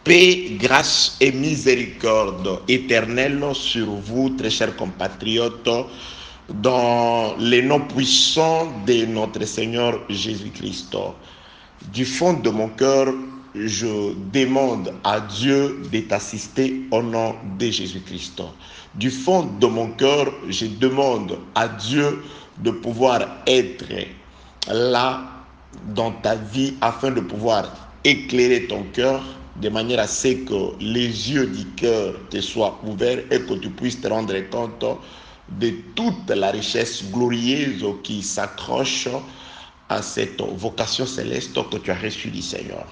Paix, grâce et miséricorde éternelle sur vous, très chers compatriotes, dans les noms puissants de notre Seigneur Jésus-Christ. Du fond de mon cœur, je demande à Dieu de t'assister au nom de Jésus-Christ. Du fond de mon cœur, je demande à Dieu de pouvoir être là dans ta vie afin de pouvoir éclairer ton cœur de manière à ce que les yeux du cœur te soient ouverts et que tu puisses te rendre compte de toute la richesse glorieuse qui s'accroche à cette vocation céleste que tu as reçue du Seigneur.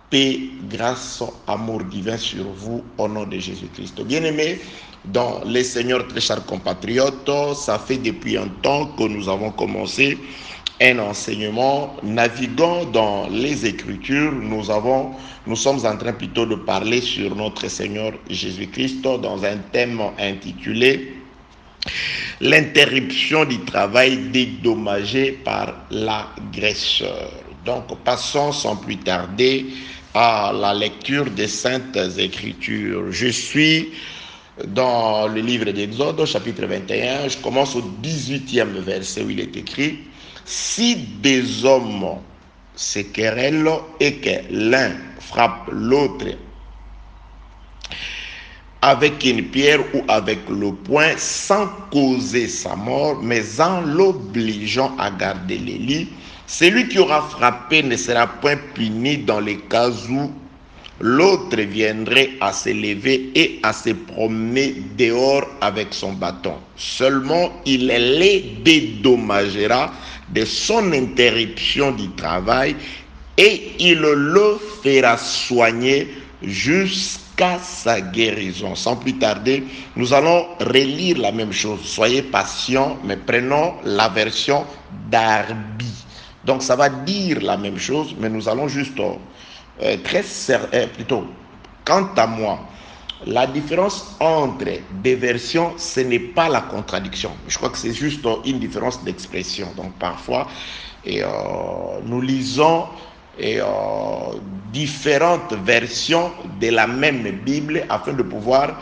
Paix, grâce, amour divin sur vous au nom de Jésus-Christ. Bien-aimés dans les Seigneurs, très chers compatriotes, ça fait depuis un temps que nous avons commencé un enseignement naviguant dans les Écritures. Nous sommes en train plutôt de parler sur notre Seigneur Jésus-Christ dans un thème intitulé l'interruption du travail dédommagé par l'agresseur. Donc passons sans plus tarder à la lecture des Saintes Écritures. Je suis dans le livre d'Exode, chapitre 21, je commence au 18e verset où il est écrit: si des hommes se querellent et que l'un frappe l'autre avec une pierre ou avec le poing sans causer sa mort, mais en l'obligeant à garder les lits, celui qui aura frappé ne sera point puni dans les cas où l'autre viendrait à se lever et à se promener dehors avec son bâton. Seulement, il les dédommagera de son interruption du travail et il le fera soigner jusqu'à sa guérison. Sans plus tarder, nous allons relire la même chose. Soyez patients, mais prenons la version Darby. Donc ça va dire la même chose, mais nous allons juste quant à moi, la différence entre des versions, ce n'est pas la contradiction. Je crois que c'est juste une différence d'expression. Donc parfois, nous lisons différentes versions de la même Bible afin de pouvoir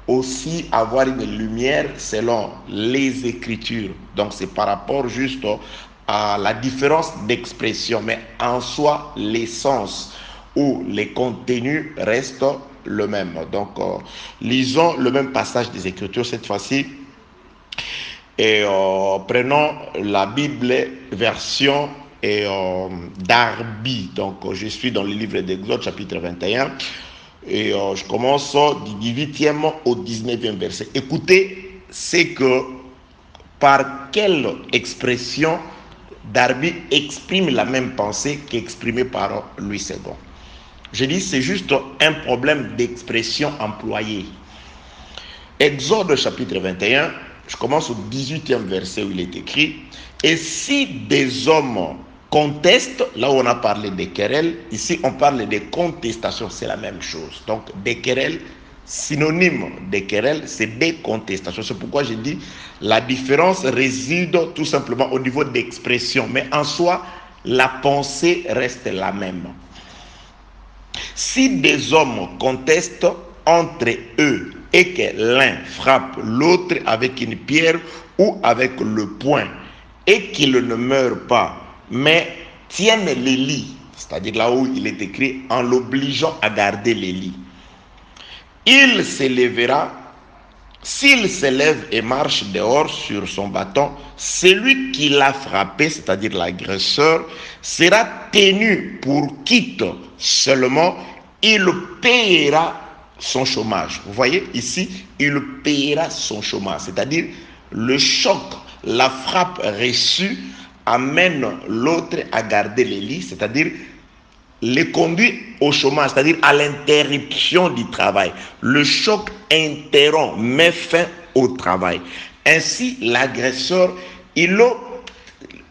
aussi avoir une lumière selon les Écritures. Donc c'est par rapport juste à la différence d'expression, mais en soi, l'essence où les contenus restent le même. Donc, lisons le même passage des Écritures cette fois-ci et prenons la Bible version Darby. Donc, je suis dans le livre d'Exode, chapitre 21, et je commence du 18e au 19e verset. Écoutez, c'est que par quelle expression Darby exprime la même pensée qu'exprimée par Louis II. Je dis, c'est juste un problème d'expression employée. Exode chapitre 21, je commence au 18e verset où il est écrit: et si des hommes contestent, là où on a parlé des querelles, ici on parle des contestations, c'est la même chose. Donc des querelles, synonyme des querelles, c'est des contestations. C'est pourquoi je dis, la différence réside tout simplement au niveau d'expression, mais en soi, la pensée reste la même. Si des hommes contestent entre eux et que l'un frappe l'autre avec une pierre ou avec le poing et qu'il ne meurt pas, mais tienne les lits, c'est-à-dire là où il est écrit en l'obligeant à garder les lits, il se lèvera. S'il se lève et marche dehors sur son bâton, celui qui l'a frappé, c'est-à-dire l'agresseur, sera tenu pour quitte. Seulement, il paiera son chômage. Vous voyez ici, il paiera son chômage. C'est-à-dire, le choc, la frappe reçue amène l'autre à garder les lits, c'est-à-dire les conduit au chômage, c'est-à-dire à l'interruption du travail. Le choc interrompt, met fin au travail. Ainsi, l'agresseur,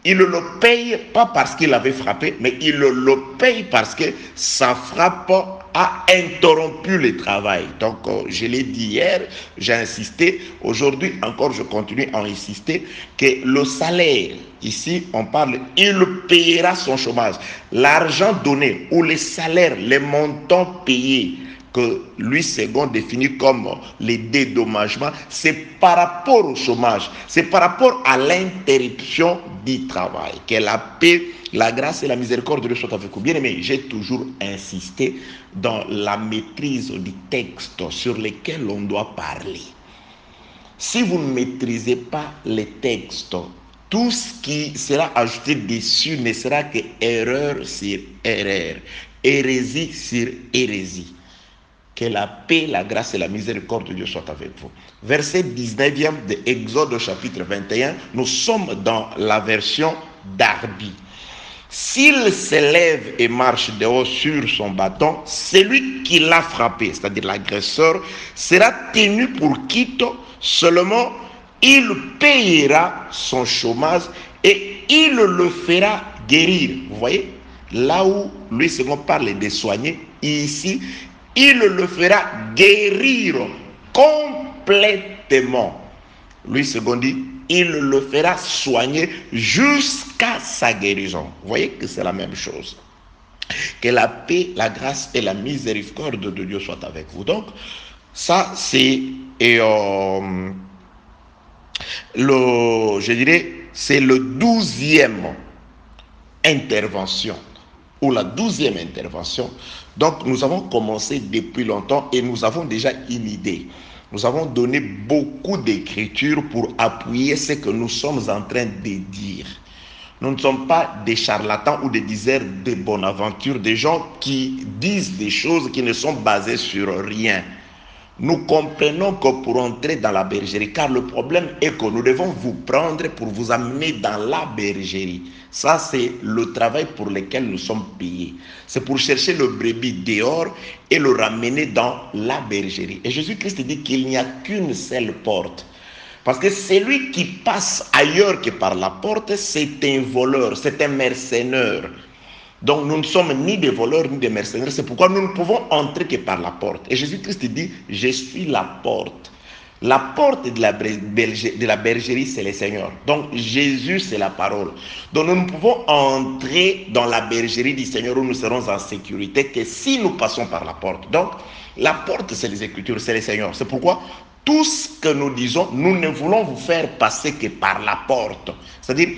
il le paye pas parce qu'il avait frappé, mais il le paye parce que sa frappe a interrompu le travail. Donc, je l'ai dit hier, j'ai insisté, aujourd'hui encore je continue à insister, que le salaire, ici on parle, il payera son chômage. L'argent donné ou les salaires, les montants payés, que Louis II définit comme les dédommagements, c'est par rapport au chômage, c'est par rapport à l'interruption du travail. Que la paix, la grâce et la miséricorde de Dieu soient avec vous. Bien aimé, j'ai toujours insisté dans la maîtrise du texte sur lequel on doit parler. Si vous ne maîtrisez pas les textes, tout ce qui sera ajouté dessus ne sera que erreur sur erreur, hérésie sur hérésie. Que la paix, la grâce et la miséricorde de Dieu soient avec vous. Verset 19e de Exode chapitre 21, nous sommes dans la version Darby. S'il se lève et marche dehors sur son bâton, celui qui l'a frappé, c'est-à-dire l'agresseur, sera tenu pour quitte, seulement il payera son chômage et il le fera guérir. Vous voyez, là où Louis II parle de soigner, ici, il le fera guérir complètement. Louis II dit, il le fera soigner jusqu'à sa guérison. Vous voyez que c'est la même chose. Que la paix, la grâce et la miséricorde de Dieu soient avec vous. Donc, ça c'est c'est le 12e intervention ou la 12e intervention. Donc nous avons commencé depuis longtemps et nous avons déjà une idée. Nous avons donné beaucoup d'écritures pour appuyer ce que nous sommes en train de dire. Nous ne sommes pas des charlatans ou des diseurs de bonne aventure, des gens qui disent des choses qui ne sont basées sur rien. Nous comprenons que pour entrer dans la bergerie, car le problème est que nous devons vous prendre pour vous amener dans la bergerie. Ça, c'est le travail pour lequel nous sommes payés. C'est pour chercher le brebis dehors et le ramener dans la bergerie. Et Jésus-Christ dit qu'il n'y a qu'une seule porte. Parce que celui qui passe ailleurs que par la porte, c'est un voleur, c'est un mercenaire. Donc nous ne sommes ni des voleurs ni des mercenaires. C'est pourquoi nous ne pouvons entrer que par la porte. Et Jésus-Christ dit, je suis la porte. La porte de la bergerie, c'est le Seigneur. Donc Jésus, c'est la parole. Donc nous ne pouvons entrer dans la bergerie du Seigneur où nous serons en sécurité que si nous passons par la porte. Donc la porte, c'est les Écritures, c'est le Seigneur. C'est pourquoi tout ce que nous disons, nous ne voulons vous faire passer que par la porte. C'est-à-dire,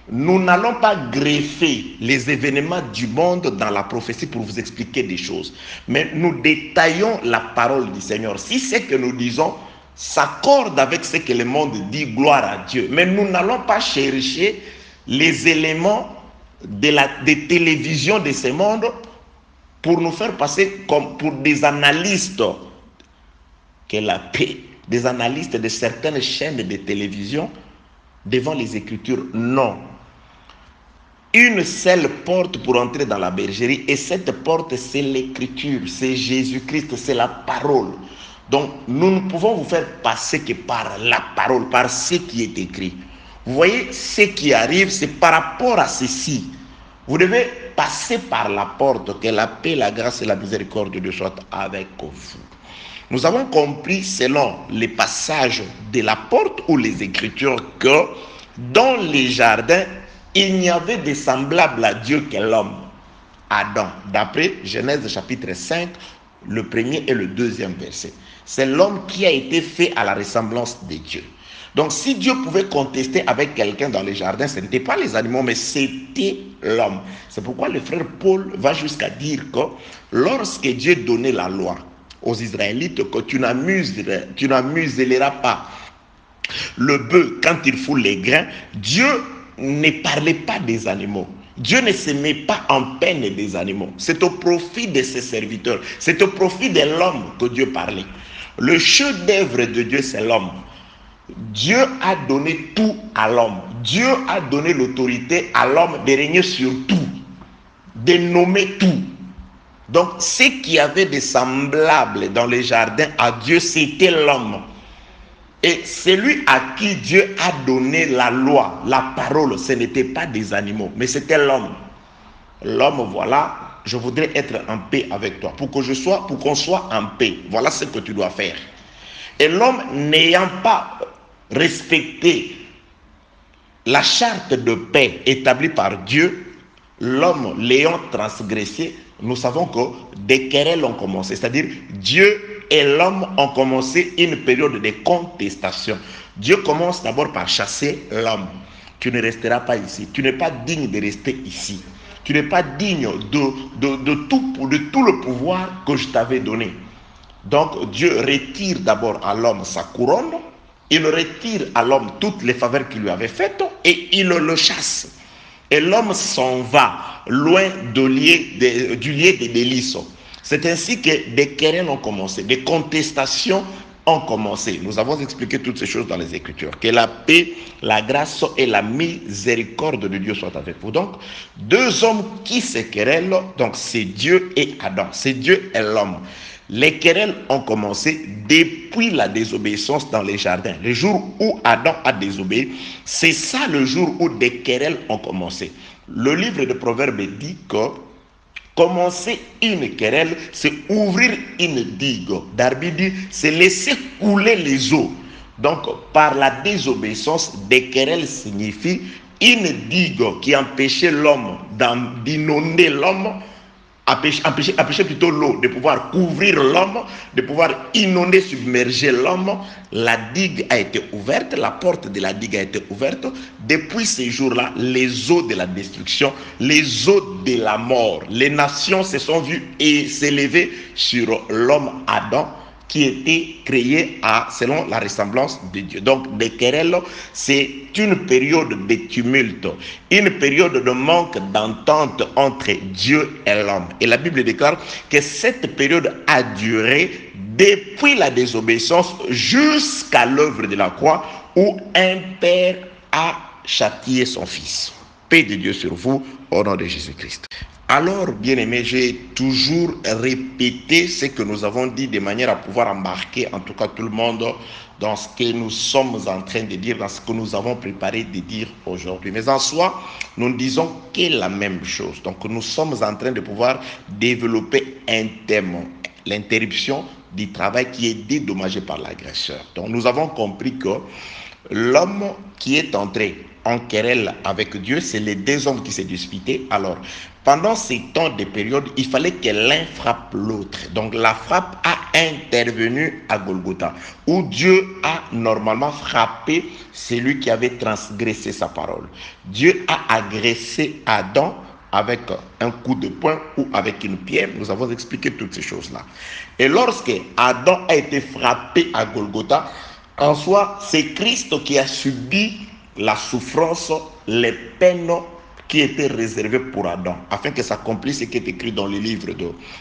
nous n'allons pas greffer les événements du monde dans la prophétie pour vous expliquer des choses. Mais nous détaillons la parole du Seigneur. Si ce que nous disons s'accorde avec ce que le monde dit, gloire à Dieu. Mais nous n'allons pas chercher les éléments des télévisions de ce monde pour nous faire passer comme pour des analystes que la paix, des analystes de certaines chaînes de télévision devant les Écritures. Non. Une seule porte pour entrer dans la bergerie, et cette porte, c'est l'Écriture, c'est Jésus-Christ, c'est la parole. Donc, nous ne pouvons vous faire passer que par la parole, par ce qui est écrit. Vous voyez, ce qui arrive, c'est par rapport à ceci. Vous devez passer par la porte, que la paix, la grâce et la miséricorde de Dieu soient avec vous. Nous avons compris, selon les passages de la porte ou les Écritures, que dans les jardins, il n'y avait de semblable à Dieu que l'homme, Adam. D'après Genèse chapitre 5, le premier et le deuxième verset. C'est l'homme qui a été fait à la ressemblance de Dieu. Donc si Dieu pouvait contester avec quelqu'un dans les jardins, ce n'était pas les animaux, mais c'était l'homme. C'est pourquoi le frère Paul va jusqu'à dire que lorsque Dieu donnait la loi aux Israélites, que tu n'amuselleras pas le bœuf quand il fout les grains, Dieu ne parlait pas des animaux. Dieu ne se met pas en peine des animaux. C'est au profit de ses serviteurs. C'est au profit de l'homme que Dieu parlait. Le chef-d'œuvre de Dieu, c'est l'homme. Dieu a donné tout à l'homme. Dieu a donné l'autorité à l'homme de régner sur tout, de nommer tout. Donc, ce qui avait de semblable dans les jardins à Dieu, c'était l'homme. Et celui à qui Dieu a donné la loi, la parole, ce n'était pas des animaux, mais c'était l'homme. L'homme, voilà, je voudrais être en paix avec toi. Pour qu'on soit en paix, voilà ce que tu dois faire. Et l'homme n'ayant pas respecté la charte de paix établie par Dieu, l'homme l'ayant transgressé, nous savons que des querelles ont commencé. C'est-à-dire, Dieu et l'homme ont commencé une période de contestation. Dieu commence d'abord par chasser l'homme. Tu ne resteras pas ici. Tu n'es pas digne de rester ici. Tu n'es pas digne de tout le pouvoir que je t'avais donné. Donc, Dieu retire d'abord à l'homme sa couronne. Il retire à l'homme toutes les faveurs qu'il lui avait faites et il le chasse. Et l'homme s'en va loin du lieu des délices. C'est ainsi que des querelles ont commencé, des contestations ont commencé. Nous avons expliqué toutes ces choses dans les Écritures. Que la paix, la grâce et la miséricorde de Dieu soient avec vous. Donc, deux hommes qui se querellent, donc c'est Dieu et Adam. C'est Dieu et l'homme. Les querelles ont commencé depuis la désobéissance dans les jardins. Le jour où Adam a désobéi, c'est ça le jour où des querelles ont commencé. Le livre de Proverbes dit que commencer une querelle, c'est ouvrir une digue. Darby dit, c'est laisser couler les eaux. Donc, par la désobéissance, des querelles signifie une digue qui empêchait l'homme d'inonder l'homme, empêcher plutôt l'eau de pouvoir couvrir l'homme, de pouvoir inonder, submerger l'homme. La digue a été ouverte, la porte de la digue a été ouverte. Depuis ces jours-là, les eaux de la destruction, les eaux de la mort, les nations se sont vues et s'élever sur l'homme Adam, qui était créé selon la ressemblance de Dieu. Donc, des querelles, c'est une période de tumulte, une période de manque d'entente entre Dieu et l'homme. Et la Bible déclare que cette période a duré depuis la désobéissance jusqu'à l'œuvre de la croix, où un père a châtié son fils. Paix de Dieu sur vous, au nom de Jésus-Christ. Alors, bien-aimés, j'ai toujours répété ce que nous avons dit de manière à pouvoir embarquer, en tout cas tout le monde, dans ce que nous sommes en train de dire, dans ce que nous avons préparé de dire aujourd'hui. Mais en soi, nous ne disons que la même chose. Donc, nous sommes en train de pouvoir développer un thème, l'interruption du travail qui est dédommagé par l'agresseur. Donc, nous avons compris que l'homme qui est entré en querelle avec Dieu, c'est les deux hommes qui s'est disputés. Alors, pendant ces temps de période, il fallait que l'un frappe l'autre. Donc, la frappe a intervenu à Golgotha, où Dieu a normalement frappé celui qui avait transgressé sa parole. Dieu a agressé Adam avec un coup de poing ou avec une pierre. Nous avons expliqué toutes ces choses-là. Et lorsque Adam a été frappé à Golgotha, en soi, c'est Christ qui a subi la souffrance, les peines qui étaient réservées pour Adam, afin que s'accomplisse ce qui est écrit dans le livre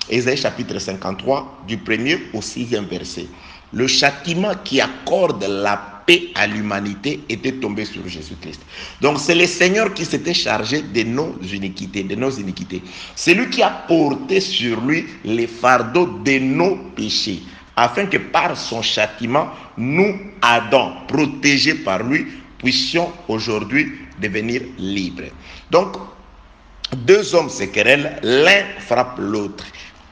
d'Ésaïe chapitre 53, du 1er au 6e verset. Le châtiment qui accorde la paix à l'humanité était tombé sur Jésus-Christ. Donc c'est le Seigneur qui s'était chargé de nos iniquités. C'est lui qui a porté sur lui les fardeaux de nos péchés, afin que par son châtiment, nous, Adam, protégés par lui, puissions aujourd'hui devenir libres. Donc, deux hommes se querellent, l'un frappe l'autre.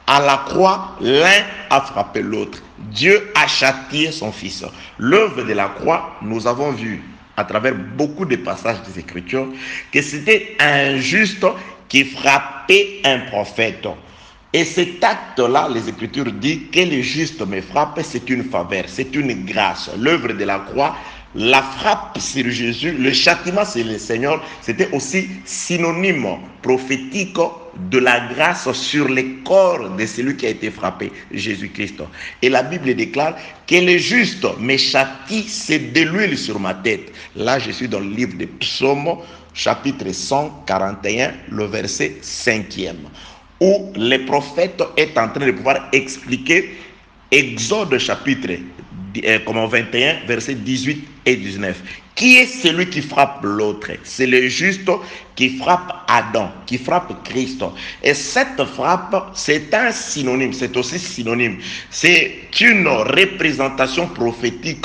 À la croix, l'un a frappé l'autre. Dieu a châtié son fils. L'œuvre de la croix, nous avons vu à travers beaucoup de passages des Écritures que c'était un juste qui frappait un prophète. Et cet acte-là, les Écritures disent que le juste me frappe, c'est une faveur, c'est une grâce. L'œuvre de la croix, la frappe sur Jésus, le châtiment sur le Seigneur, c'était aussi synonyme prophétique de la grâce sur le corps de celui qui a été frappé, Jésus-Christ. Et la Bible déclare que le juste me châtie, c'est de l'huile sur ma tête. Là, je suis dans le livre des Psaumes, chapitre 141, le verset 5e, où le prophète est en train de pouvoir expliquer Exode chapitre 21, versets 18 et 19. Qui est celui qui frappe l'autre? C'est le juste qui frappe Adam, qui frappe Christ. Et cette frappe, c'est un synonyme, c'est aussi synonyme. C'est une représentation prophétique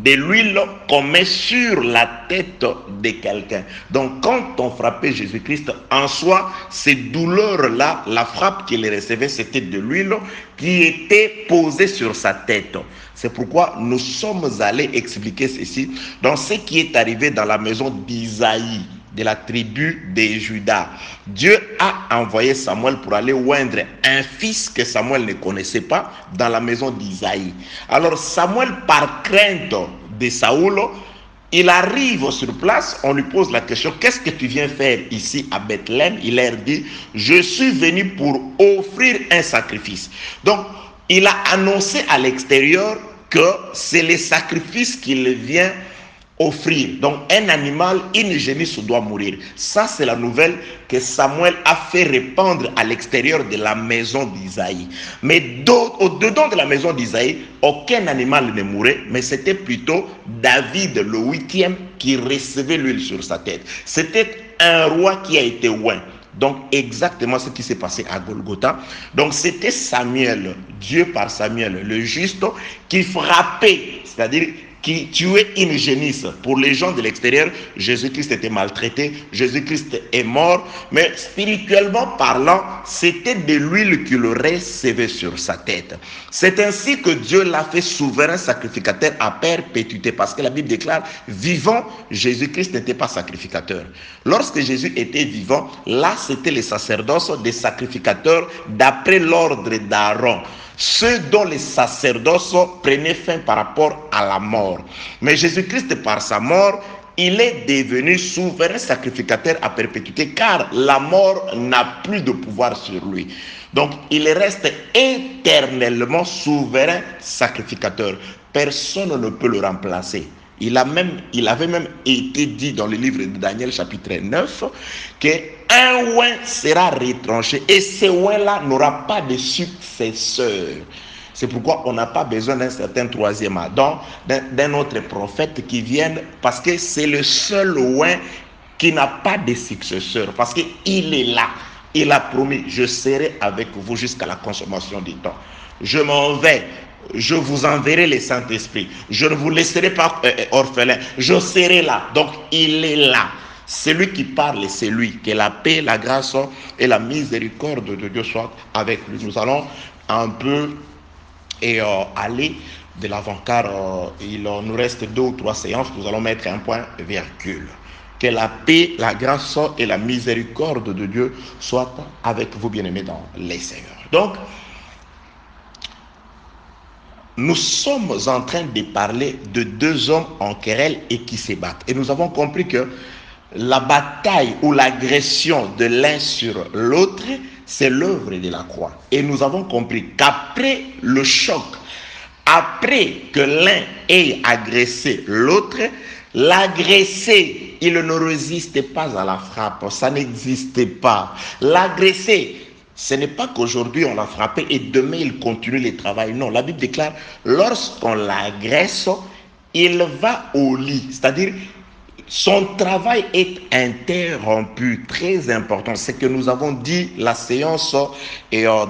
de l'huile qu'on met sur la tête de quelqu'un. Donc quand on frappait Jésus-Christ, en soi, ces douleurs-là, la frappe qu'il recevait, c'était de l'huile qui était posée sur sa tête. C'est pourquoi nous sommes allés expliquer ceci dans ce qui est arrivé dans la maison d'Isaïe, de la tribu de Juda. Dieu a envoyé Samuel pour aller oindre un fils que Samuel ne connaissait pas dans la maison d'Isaïe. Alors Samuel, par crainte de Saoul, il arrive sur place, on lui pose la question, qu'est-ce que tu viens faire ici à Bethléem? Il leur dit, je suis venu pour offrir un sacrifice. Donc, il a annoncé à l'extérieur que c'est le sacrifice qu'il vient offrir. Donc un animal, une génisse doit mourir. Ça c'est la nouvelle que Samuel a fait répandre à l'extérieur de la maison d'Isaïe. Mais au-dedans de la maison d'Isaïe, aucun animal ne mourait, mais c'était plutôt David, le 8e, qui recevait l'huile sur sa tête. C'était un roi qui a été oint. Donc exactement ce qui s'est passé à Golgotha. Donc c'était Samuel, Dieu par Samuel, le juste, qui frappait, c'est-à-dire qui tuait une génisse. Pour les gens de l'extérieur, Jésus-Christ était maltraité, Jésus-Christ est mort, mais spirituellement parlant, c'était de l'huile qu'il recevait sur sa tête. C'est ainsi que Dieu l'a fait souverain sacrificateur à perpétuité, parce que la Bible déclare, vivant, Jésus-Christ n'était pas sacrificateur. Lorsque Jésus était vivant, là c'était le sacerdoce des sacrificateurs d'après l'ordre d'Aaron. Ceux dont les sacerdoces prenaient fin par rapport à la mort. Mais Jésus-Christ, par sa mort, il est devenu souverain sacrificateur à perpétuité, car la mort n'a plus de pouvoir sur lui. Donc, il reste éternellement souverain sacrificateur. Personne ne peut le remplacer. Il avait même été dit dans le livre de Daniel chapitre 9 qu'un oint sera retranché et ce oint-là n'aura pas de successeur. C'est pourquoi on n'a pas besoin d'un certain troisième Adam, d'un autre prophète qui vienne, parce que c'est le seul oint qui n'a pas de successeur, parce qu'il est là. Il a promis, je serai avec vous jusqu'à la consommation du temps. Je m'en vais. Je vous enverrai le Saint-Esprit. Je ne vous laisserai pas orphelin. Je serai là. Donc, il est là. Celui qui parle, c'est lui. Que la paix, la grâce et la miséricorde de Dieu soient avec lui. Nous allons un peu aller de l'avant, car il nous reste 2 ou 3 séances. Nous allons mettre un point virgule. Que la paix, la grâce et la miséricorde de Dieu soient avec vous, bien-aimés dans les Seigneurs. Donc, nous sommes en train de parler de 2 hommes en querelle et qui se battent. Et nous avons compris que la bataille ou l'agression de l'un sur l'autre, c'est l'œuvre de la croix. Et nous avons compris qu'après le choc, après que l'un ait agressé l'autre, l'agressé, il ne résiste pas à la frappe. Ça n'existe pas. L'agressé, ce n'est pas qu'aujourd'hui on l'a frappé et demain il continue le travail. Non, la Bible déclare, lorsqu'on l'agresse, il va au lit. C'est-à-dire, son travail est interrompu. Très important. C'est que nous avons dit la séance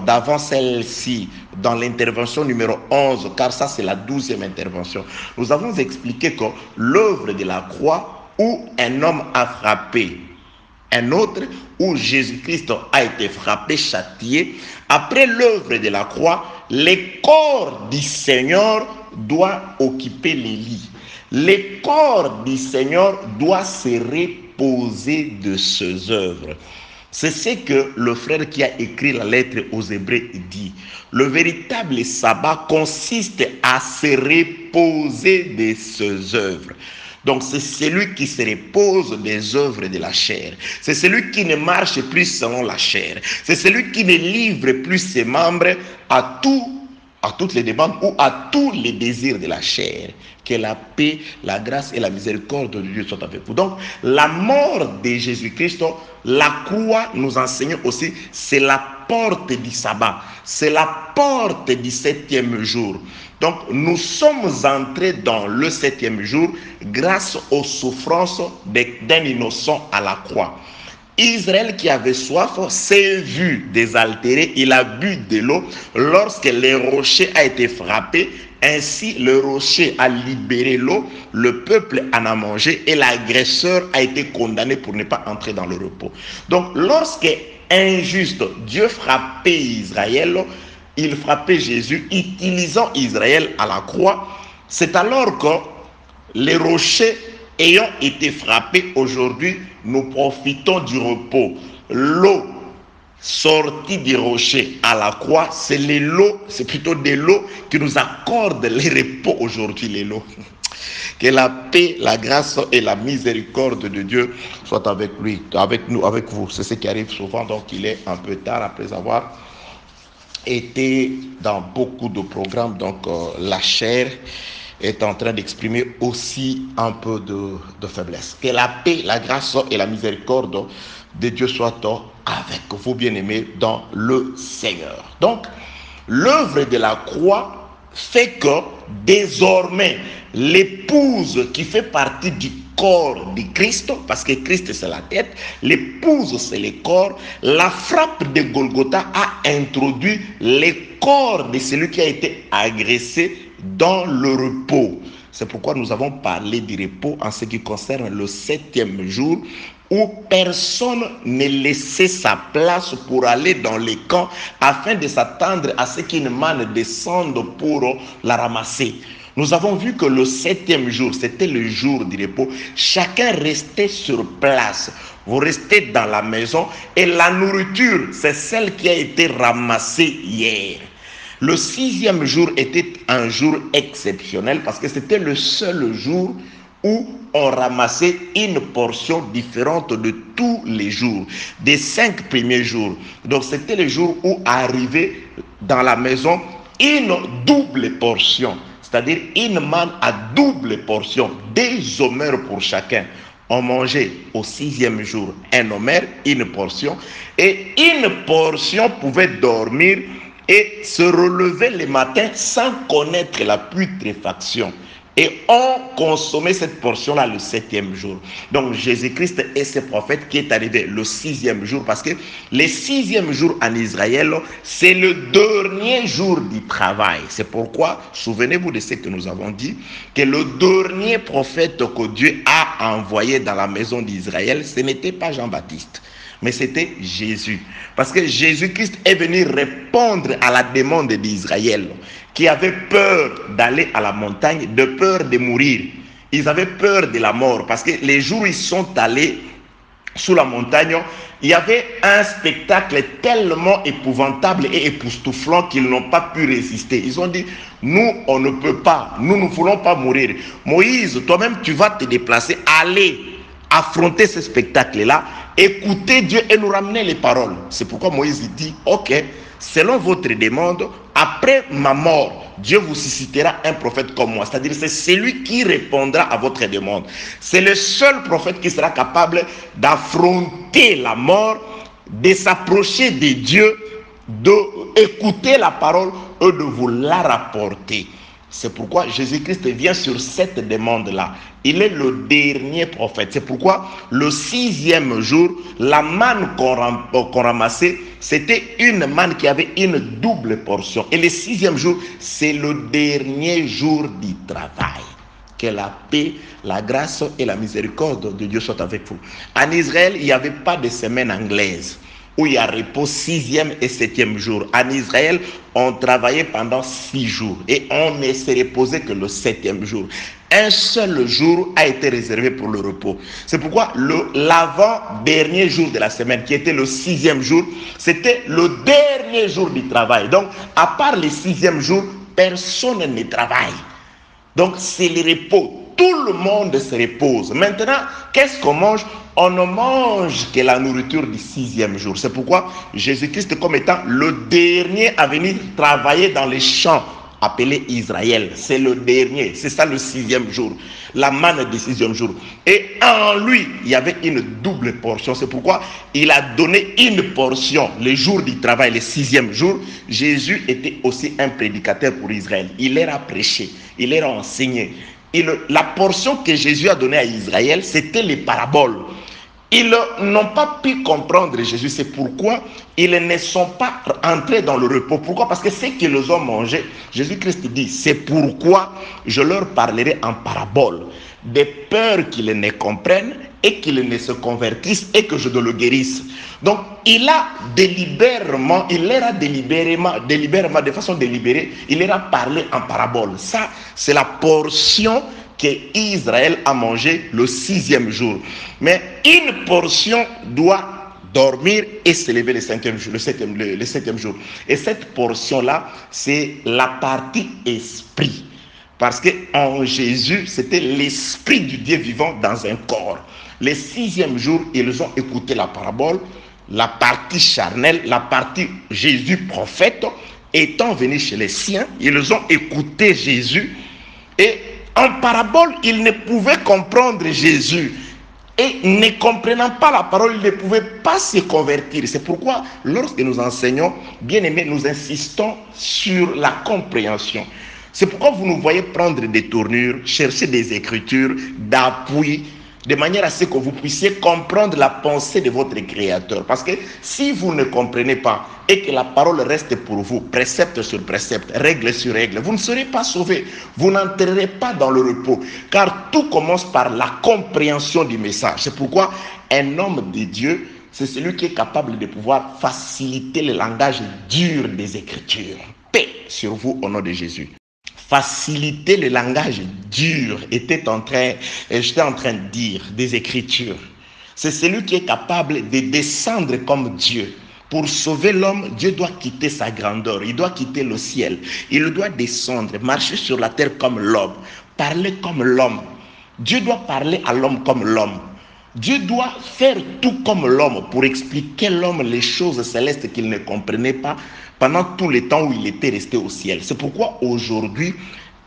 d'avant celle-ci, dans l'intervention numéro 11, car ça c'est la 12e intervention. Nous avons expliqué que l'œuvre de la croix où un homme a frappé un autre, où Jésus-Christ a été frappé, châtié. Après l'œuvre de la croix, le corps du Seigneur doit occuper les lits. Le corps du Seigneur doit se reposer de ses œuvres. C'est ce que le frère qui a écrit la lettre aux Hébreux dit. Le véritable sabbat consiste à se reposer de ses œuvres. Donc c'est celui qui se repose des œuvres de la chair. C'est celui qui ne marche plus selon la chair. C'est celui qui ne livre plus ses membres à tout à toutes les demandes ou à tous les désirs de la chair. Que la paix, la grâce et la miséricorde de Dieu soient avec vous. Donc, la mort de Jésus-Christ, la croix nous enseigne aussi, c'est la porte du sabbat, c'est la porte du 7e jour. Donc, nous sommes entrés dans le 7e jour grâce aux souffrances d'un innocent à la croix. Israël qui avait soif s'est vu désaltéré, il a bu de l'eau lorsque le rocher a été frappé. Ainsi, le rocher a libéré l'eau, le peuple en a mangé et l'agresseur a été condamné pour ne pas entrer dans le repos. Donc, lorsque injuste, Dieu frappait Israël, il frappait Jésus, utilisant Israël à la croix, c'est alors que les rochers ayant été frappés, aujourd'hui, nous profitons du repos. L'eau sortie du rocher à la croix, c'est l'eau, c'est plutôt de l'eau qui nous accorde les repos aujourd'hui, l'eau. Que la paix, la grâce et la miséricorde de Dieu soient avec lui, avec nous, avec vous. C'est ce qui arrive souvent, donc il est un peu tard après avoir été dans beaucoup de programmes, donc la chair est en train d'exprimer aussi un peu de faiblesse. Que la paix, la grâce et la miséricorde de Dieu soient avec vous, bien-aimés, dans le Seigneur. Donc, l'œuvre de la croix fait que désormais, l'épouse qui fait partie du corps de Christ, parce que Christ c'est la tête, l'épouse c'est le corps, la frappe de Golgotha a introduit le corps de celui qui a été agressé dans le repos. C'est pourquoi nous avons parlé du repos en ce qui concerne le 7e jour, où personne ne laissait sa place pour aller dans les camps afin de s'attendre à ce qu'une manne descende pour la ramasser. Nous avons vu que le 7e jour, c'était le jour du repos. Chacun restait sur place. Vous restez dans la maison et la nourriture, c'est celle qui a été ramassée hier. Le 6e jour était un jour exceptionnel parce que c'était le seul jour où on ramassait une portion différente de tous les jours, des 5 premiers jours. Donc c'était le jour où arrivait dans la maison une double portion, c'est-à-dire une manne à double portion, 2 homères pour chacun. On mangeait au 6e jour un homère, une portion, et une portion pouvait dormir et se relever le matin sans connaître la putréfaction. Et on consommait cette portion-là le 7e jour. Donc Jésus-Christ et ses prophètes qui est arrivé le 6e jour, parce que le 6e jour en Israël, c'est le dernier jour du travail. C'est pourquoi, souvenez-vous de ce que nous avons dit, que le dernier prophète que Dieu a envoyé dans la maison d'Israël, ce n'était pas Jean-Baptiste, mais c'était Jésus. Parce que Jésus-Christ est venu répondre à la demande d'Israël, qui avait peur d'aller à la montagne, de peur de mourir. Ils avaient peur de la mort, parce que les jours où ils sont allés sous la montagne, il y avait un spectacle tellement épouvantable et époustouflant qu'ils n'ont pas pu résister. Ils ont dit, nous, on ne peut pas, nous ne voulons pas mourir. Moïse, toi-même, tu vas te déplacer, aller affronter ce spectacle-là, écouter Dieu et nous ramener les paroles. C'est pourquoi Moïse dit, ok, selon votre demande, après ma mort, Dieu vous suscitera un prophète comme moi. C'est-à-dire, c'est celui qui répondra à votre demande. C'est le seul prophète qui sera capable d'affronter la mort, de s'approcher de Dieu, d'écouter la parole et de vous la rapporter. C'est pourquoi Jésus-Christ vient sur cette demande-là. Il est le dernier prophète. C'est pourquoi le 6e jour, la manne qu'on ramassait, c'était une manne qui avait une double portion. Et le 6e jour, c'est le dernier jour du travail. Que la paix, la grâce et la miséricorde de Dieu soient avec vous. En Israël, il n'y avait pas de semaine anglaise où il y a repos 6e et 7e jour. En Israël, on travaillait pendant 6 jours et on ne se reposait que le 7e jour. Un seul jour a été réservé pour le repos. C'est pourquoi l'avant-dernier jour de la semaine, qui était le 6e jour, c'était le dernier jour du travail. Donc, à part le 6e jour, personne ne travaille. Donc, c'est le repos. tout le monde se repose. Maintenant, qu'est-ce qu'on mange? On ne mange que la nourriture du 6e jour. C'est pourquoi Jésus-Christ, comme étant le dernier à venir travailler dans les champs, appelé Israël, c'est le dernier, c'est ça le 6e jour, la manne du 6e jour. Et en lui, il y avait une double portion. C'est pourquoi il a donné une portion le jour du travail, le 6e jour. Jésus était aussi un prédicateur pour Israël. Il leur a prêché, il leur a enseigné. Et la portion que Jésus a donnée à Israël, c'était les paraboles. Ils n'ont pas pu comprendre Jésus, c'est pourquoi ils ne sont pas entrés dans le repos. Pourquoi? Parce que ce qu'ils ont mangé, Jésus-Christ dit, c'est pourquoi je leur parlerai en parabole, de peur qu'ils ne comprennent et qu'ils ne se convertissent et que je le guérisse. Donc, il a délibérément, de façon délibérée, il leur a parlé en parabole. Ça, c'est la portion qu'Israël a mangé le 6e jour. Mais une portion doit dormir et se lever le 7e jour. Et cette portion-là, c'est la partie esprit. Parce qu'en Jésus, c'était l'esprit du Dieu vivant dans un corps. Le 6e jour, ils ont écouté la parabole, la partie charnelle, la partie Jésus prophète. Étant venus chez les siens, ils ont écouté Jésus et en parabole, ils ne pouvaient comprendre Jésus. Et ne comprenant pas la parole, ils ne pouvaient pas se convertir. C'est pourquoi, lorsque nous enseignons, bien aimés, nous insistons sur la compréhension. C'est pourquoi vous nous voyez prendre des tournures, chercher des écritures, d'appui, de manière à ce que vous puissiez comprendre la pensée de votre Créateur. Parce que si vous ne comprenez pas et que la parole reste pour vous, précepte sur précepte, règle sur règle, vous ne serez pas sauvés. Vous n'entrerez pas dans le repos. Car tout commence par la compréhension du message. C'est pourquoi un homme de Dieu, c'est celui qui est capable de pouvoir faciliter le langage dur des Écritures. Paix sur vous au nom de Jésus. Faciliter le langage dur, j'étais en train de dire des Écritures. C'est celui qui est capable de descendre comme Dieu. Pour sauver l'homme, Dieu doit quitter sa grandeur, il doit quitter le ciel, il doit descendre, marcher sur la terre comme l'homme, parler comme l'homme. Dieu doit parler à l'homme comme l'homme. Dieu doit faire tout comme l'homme pour expliquer l'homme les choses célestes qu'il ne comprenait pas pendant tout le temps où il était resté au ciel. C'est pourquoi aujourd'hui,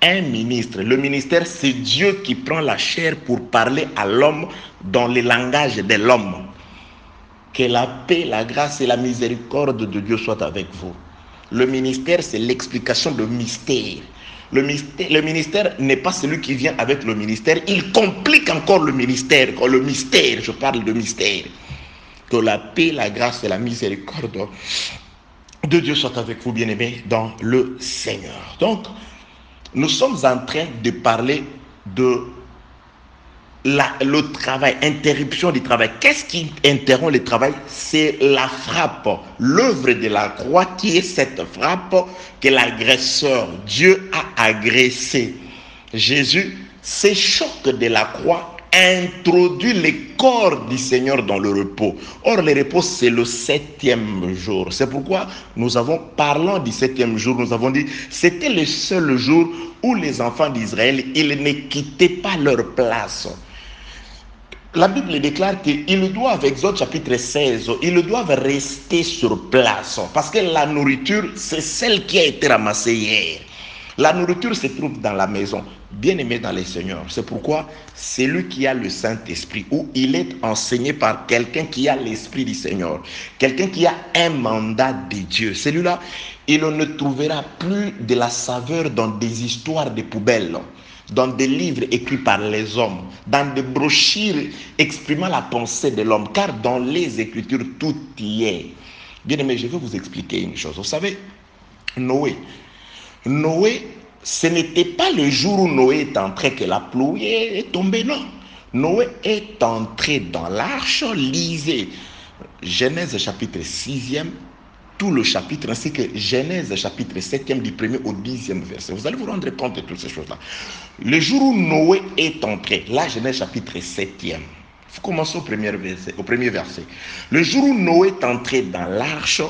un ministre, le ministère, c'est Dieu qui prend la chair pour parler à l'homme dans le langage de l'homme. Que la paix, la grâce et la miséricorde de Dieu soient avec vous. Le ministère, c'est l'explication de mystère. Le ministère n'est pas celui qui vient avec le ministère, il complique encore le ministère. Le mystère, je parle de mystère. Que la paix, la grâce et la miséricorde de Dieu soient avec vous, bien-aimés, dans le Seigneur. Donc, nous sommes en train de parler de le travail, interruption du travail. Qu'est-ce qui interrompt le travail? C'est la frappe, l'œuvre de la croix qui est cette frappe que l'agresseur, Dieu a agressé. Jésus, ce choc de la croix introduit le corps du Seigneur dans le repos. Or, le repos, c'est le 7e jour. C'est pourquoi nous avons, parlant du 7e jour, nous avons dit, c'était le seul jour où les enfants d'Israël, ils ne quittaient pas leur place. La Bible déclare qu'ils doivent, Exode chapitre 16, ils doivent rester sur place. Parce que la nourriture, c'est celle qui a été ramassée hier. La nourriture se trouve dans la maison. Bien-aimé dans le Seigneur. C'est pourquoi celui qui a le Saint-Esprit, ou il est enseigné par quelqu'un qui a l'Esprit du Seigneur, quelqu'un qui a un mandat de Dieu, celui-là, il ne trouvera plus de la saveur dans des histoires de poubelles, dans des livres écrits par les hommes, dans des brochures exprimant la pensée de l'homme, car dans les Écritures, tout y est. Bien aimé, je vais vous expliquer une chose. Vous savez, Noé, ce n'était pas le jour où Noé est entré que la pluie est tombée, non. Noé est entré dans l'arche, lisez Genèse chapitre 6e, tout le chapitre, ainsi que Genèse chapitre 7e du 1er au 10e verset. Vous allez vous rendre compte de toutes ces choses-là. Le jour où Noé est entré, là Genèse chapitre 7e, vous commencez au premier verset. Le jour où Noé est entré dans l'arche,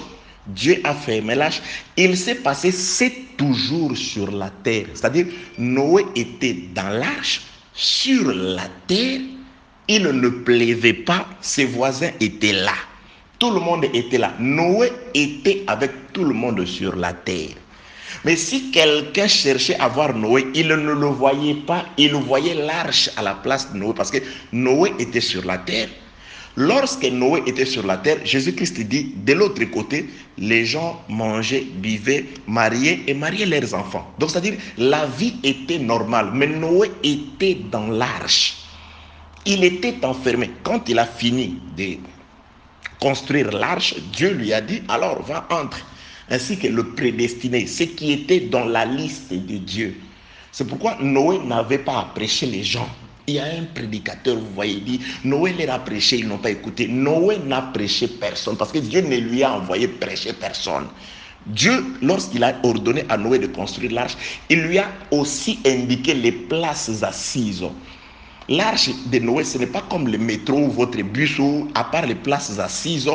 Dieu a fermé l'arche. Il s'est passé 7 jours sur la terre. C'est-à-dire, Noé était dans l'arche sur la terre, il ne pleuvait pas, ses voisins étaient là. Tout le monde était là. Noé était avec tout le monde sur la terre. Mais si quelqu'un cherchait à voir Noé, il ne le voyait pas. Il voyait l'arche à la place de Noé parce que Noé était sur la terre. Lorsque Noé était sur la terre, Jésus-Christ dit, de l'autre côté, les gens mangeaient, buvaient, mariaient et mariaient leurs enfants. Donc c'est-à-dire, la vie était normale, mais Noé était dans l'arche. Il était enfermé. Quand il a fini de construire l'arche, Dieu lui a dit, alors va entre, ainsi que le prédestiné, ce qui était dans la liste de Dieu. C'est pourquoi Noé n'avait pas à prêcher les gens. Il y a un prédicateur, vous voyez, il dit, Noé leur a prêché, ils n'ont pas écouté. Noé n'a prêché personne, parce que Dieu ne lui a envoyé prêcher personne. Dieu, lorsqu'il a ordonné à Noé de construire l'arche, il lui a aussi indiqué les places assises. L'arche de Noé, ce n'est pas comme le métro ou votre bus où, à part les places assises,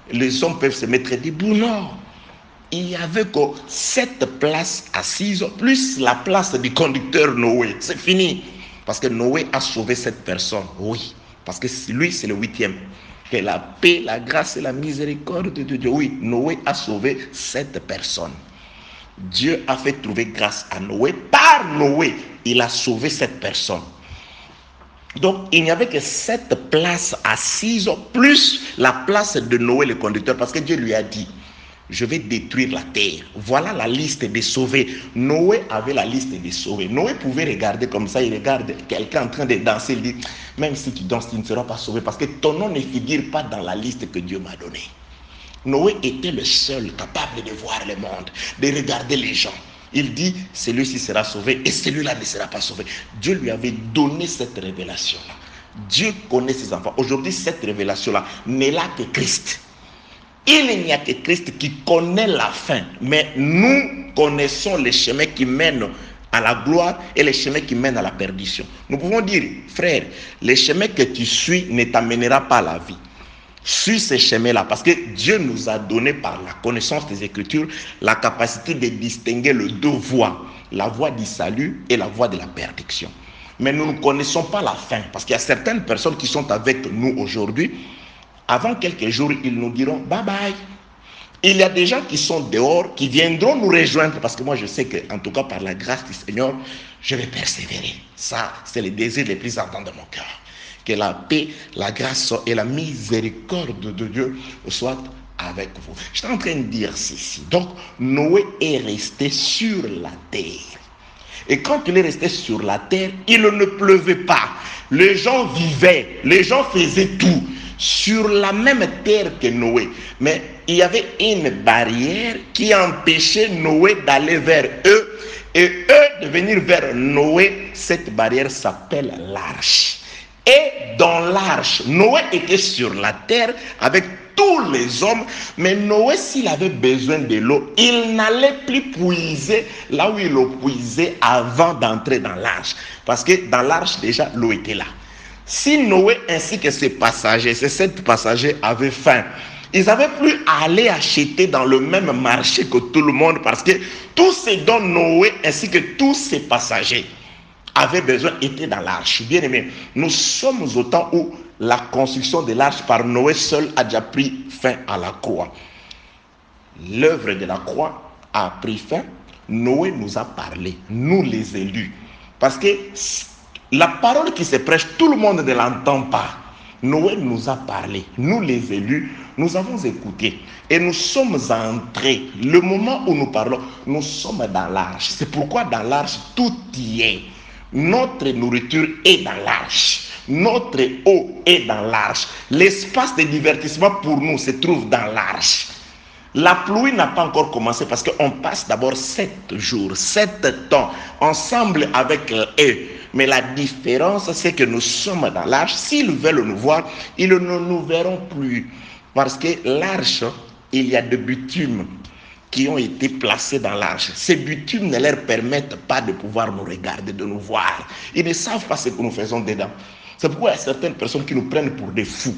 les hommes peuvent se mettre debout. Non. Il y avait que 7 places assises, plus la place du conducteur Noé. C'est fini. Parce que Noé a sauvé cette personne. Oui. Parce que lui, c'est le 8e. Que la paix, la grâce et la miséricorde de Dieu. Oui, Noé a sauvé cette personne. Dieu a fait trouver grâce à Noé. Par Noé, il a sauvé cette personne. Donc, il n'y avait que 7 places assises, plus la place de Noé, le conducteur, parce que Dieu lui a dit, je vais détruire la terre. Voilà la liste des sauvés. Noé avait la liste des sauvés. Noé pouvait regarder comme ça, il regarde quelqu'un en train de danser, il dit, même si tu danses, tu ne seras pas sauvé, parce que ton nom ne figure pas dans la liste que Dieu m'a donnée. Noé était le seul capable de voir le monde, de regarder les gens. Il dit, celui-ci sera sauvé et celui-là ne sera pas sauvé. Dieu lui avait donné cette révélation-là. Dieu connaît ses enfants. Aujourd'hui, cette révélation-là n'est là que Christ. Il n'y a que Christ qui connaît la fin. Mais nous connaissons les chemins qui mènent à la gloire et les chemins qui mènent à la perdition. Nous pouvons dire, frère, les chemins que tu suis ne t'amènera pas à la vie. Suis ces chemins-là, parce que Dieu nous a donné par la connaissance des Écritures la capacité de distinguer les 2 voies, la voie du salut et la voie de la perdition. Mais nous ne connaissons pas la fin, parce qu'il y a certaines personnes qui sont avec nous aujourd'hui. Avant quelques jours, ils nous diront bye bye. Il y a des gens qui sont dehors, qui viendront nous rejoindre, parce que moi je sais qu'en tout cas par la grâce du Seigneur, je vais persévérer. Ça, c'est le désir le plus ardent de mon cœur. Que la paix, la grâce et la miséricorde de Dieu soient avec vous. Je suis en train de dire ceci. Donc, Noé est resté sur la terre. Et quand il est resté sur la terre, il ne pleuvait pas. Les gens vivaient, les gens faisaient tout sur la même terre que Noé. Mais il y avait une barrière qui empêchait Noé d'aller vers eux. Et eux de venir vers Noé. Cette barrière s'appelle l'arche. Et dans l'arche, Noé était sur la terre avec tous les hommes, mais Noé, s'il avait besoin de l'eau, il n'allait plus puiser là où il le puisait avant d'entrer dans l'arche. Parce que dans l'arche, déjà, l'eau était là. Si Noé ainsi que ses passagers, ces 7 passagers avaient faim, ils n'avaient plus à aller acheter dans le même marché que tout le monde, parce que tout ce dont Noé ainsi que tous ses passagers avait besoin était dans l'arche. Bien aimé, nous sommes au temps où la construction de l'arche par Noé seul a déjà pris fin à la croix. L'œuvre de la croix a pris fin. Noé nous a parlé, nous les élus. Parce que la parole qui se prêche, tout le monde ne l'entend pas. Noé nous a parlé, nous les élus, nous avons écouté. Et nous sommes entrés. Le moment où nous parlons, nous sommes dans l'arche. C'est pourquoi dans l'arche, tout y est. Notre nourriture est dans l'arche. Notre eau est dans l'arche. L'espace de divertissement pour nous se trouve dans l'arche. La pluie n'a pas encore commencé parce qu'on passe d'abord 7 jours, 7 temps ensemble avec eux. Mais la différence, c'est que nous sommes dans l'arche. S'ils veulent nous voir, ils ne nous verront plus. Parce que l'arche, il y a des bitumes qui ont été placés dans l'arche. Ces bitumes ne leur permettent pas de pouvoir nous regarder, de nous voir. Ils ne savent pas ce que nous faisons dedans. C'est pourquoi il y a certaines personnes qui nous prennent pour des fous.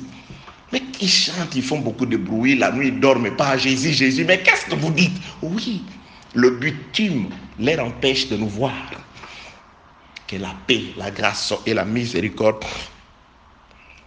Mais ils chantent, ils font beaucoup de bruit, la nuit ils ne dorment pas, Jésus, Jésus. Mais qu'est-ce que vous dites? Oui, le bitume leur empêche de nous voir. Que la paix, la grâce et la miséricorde,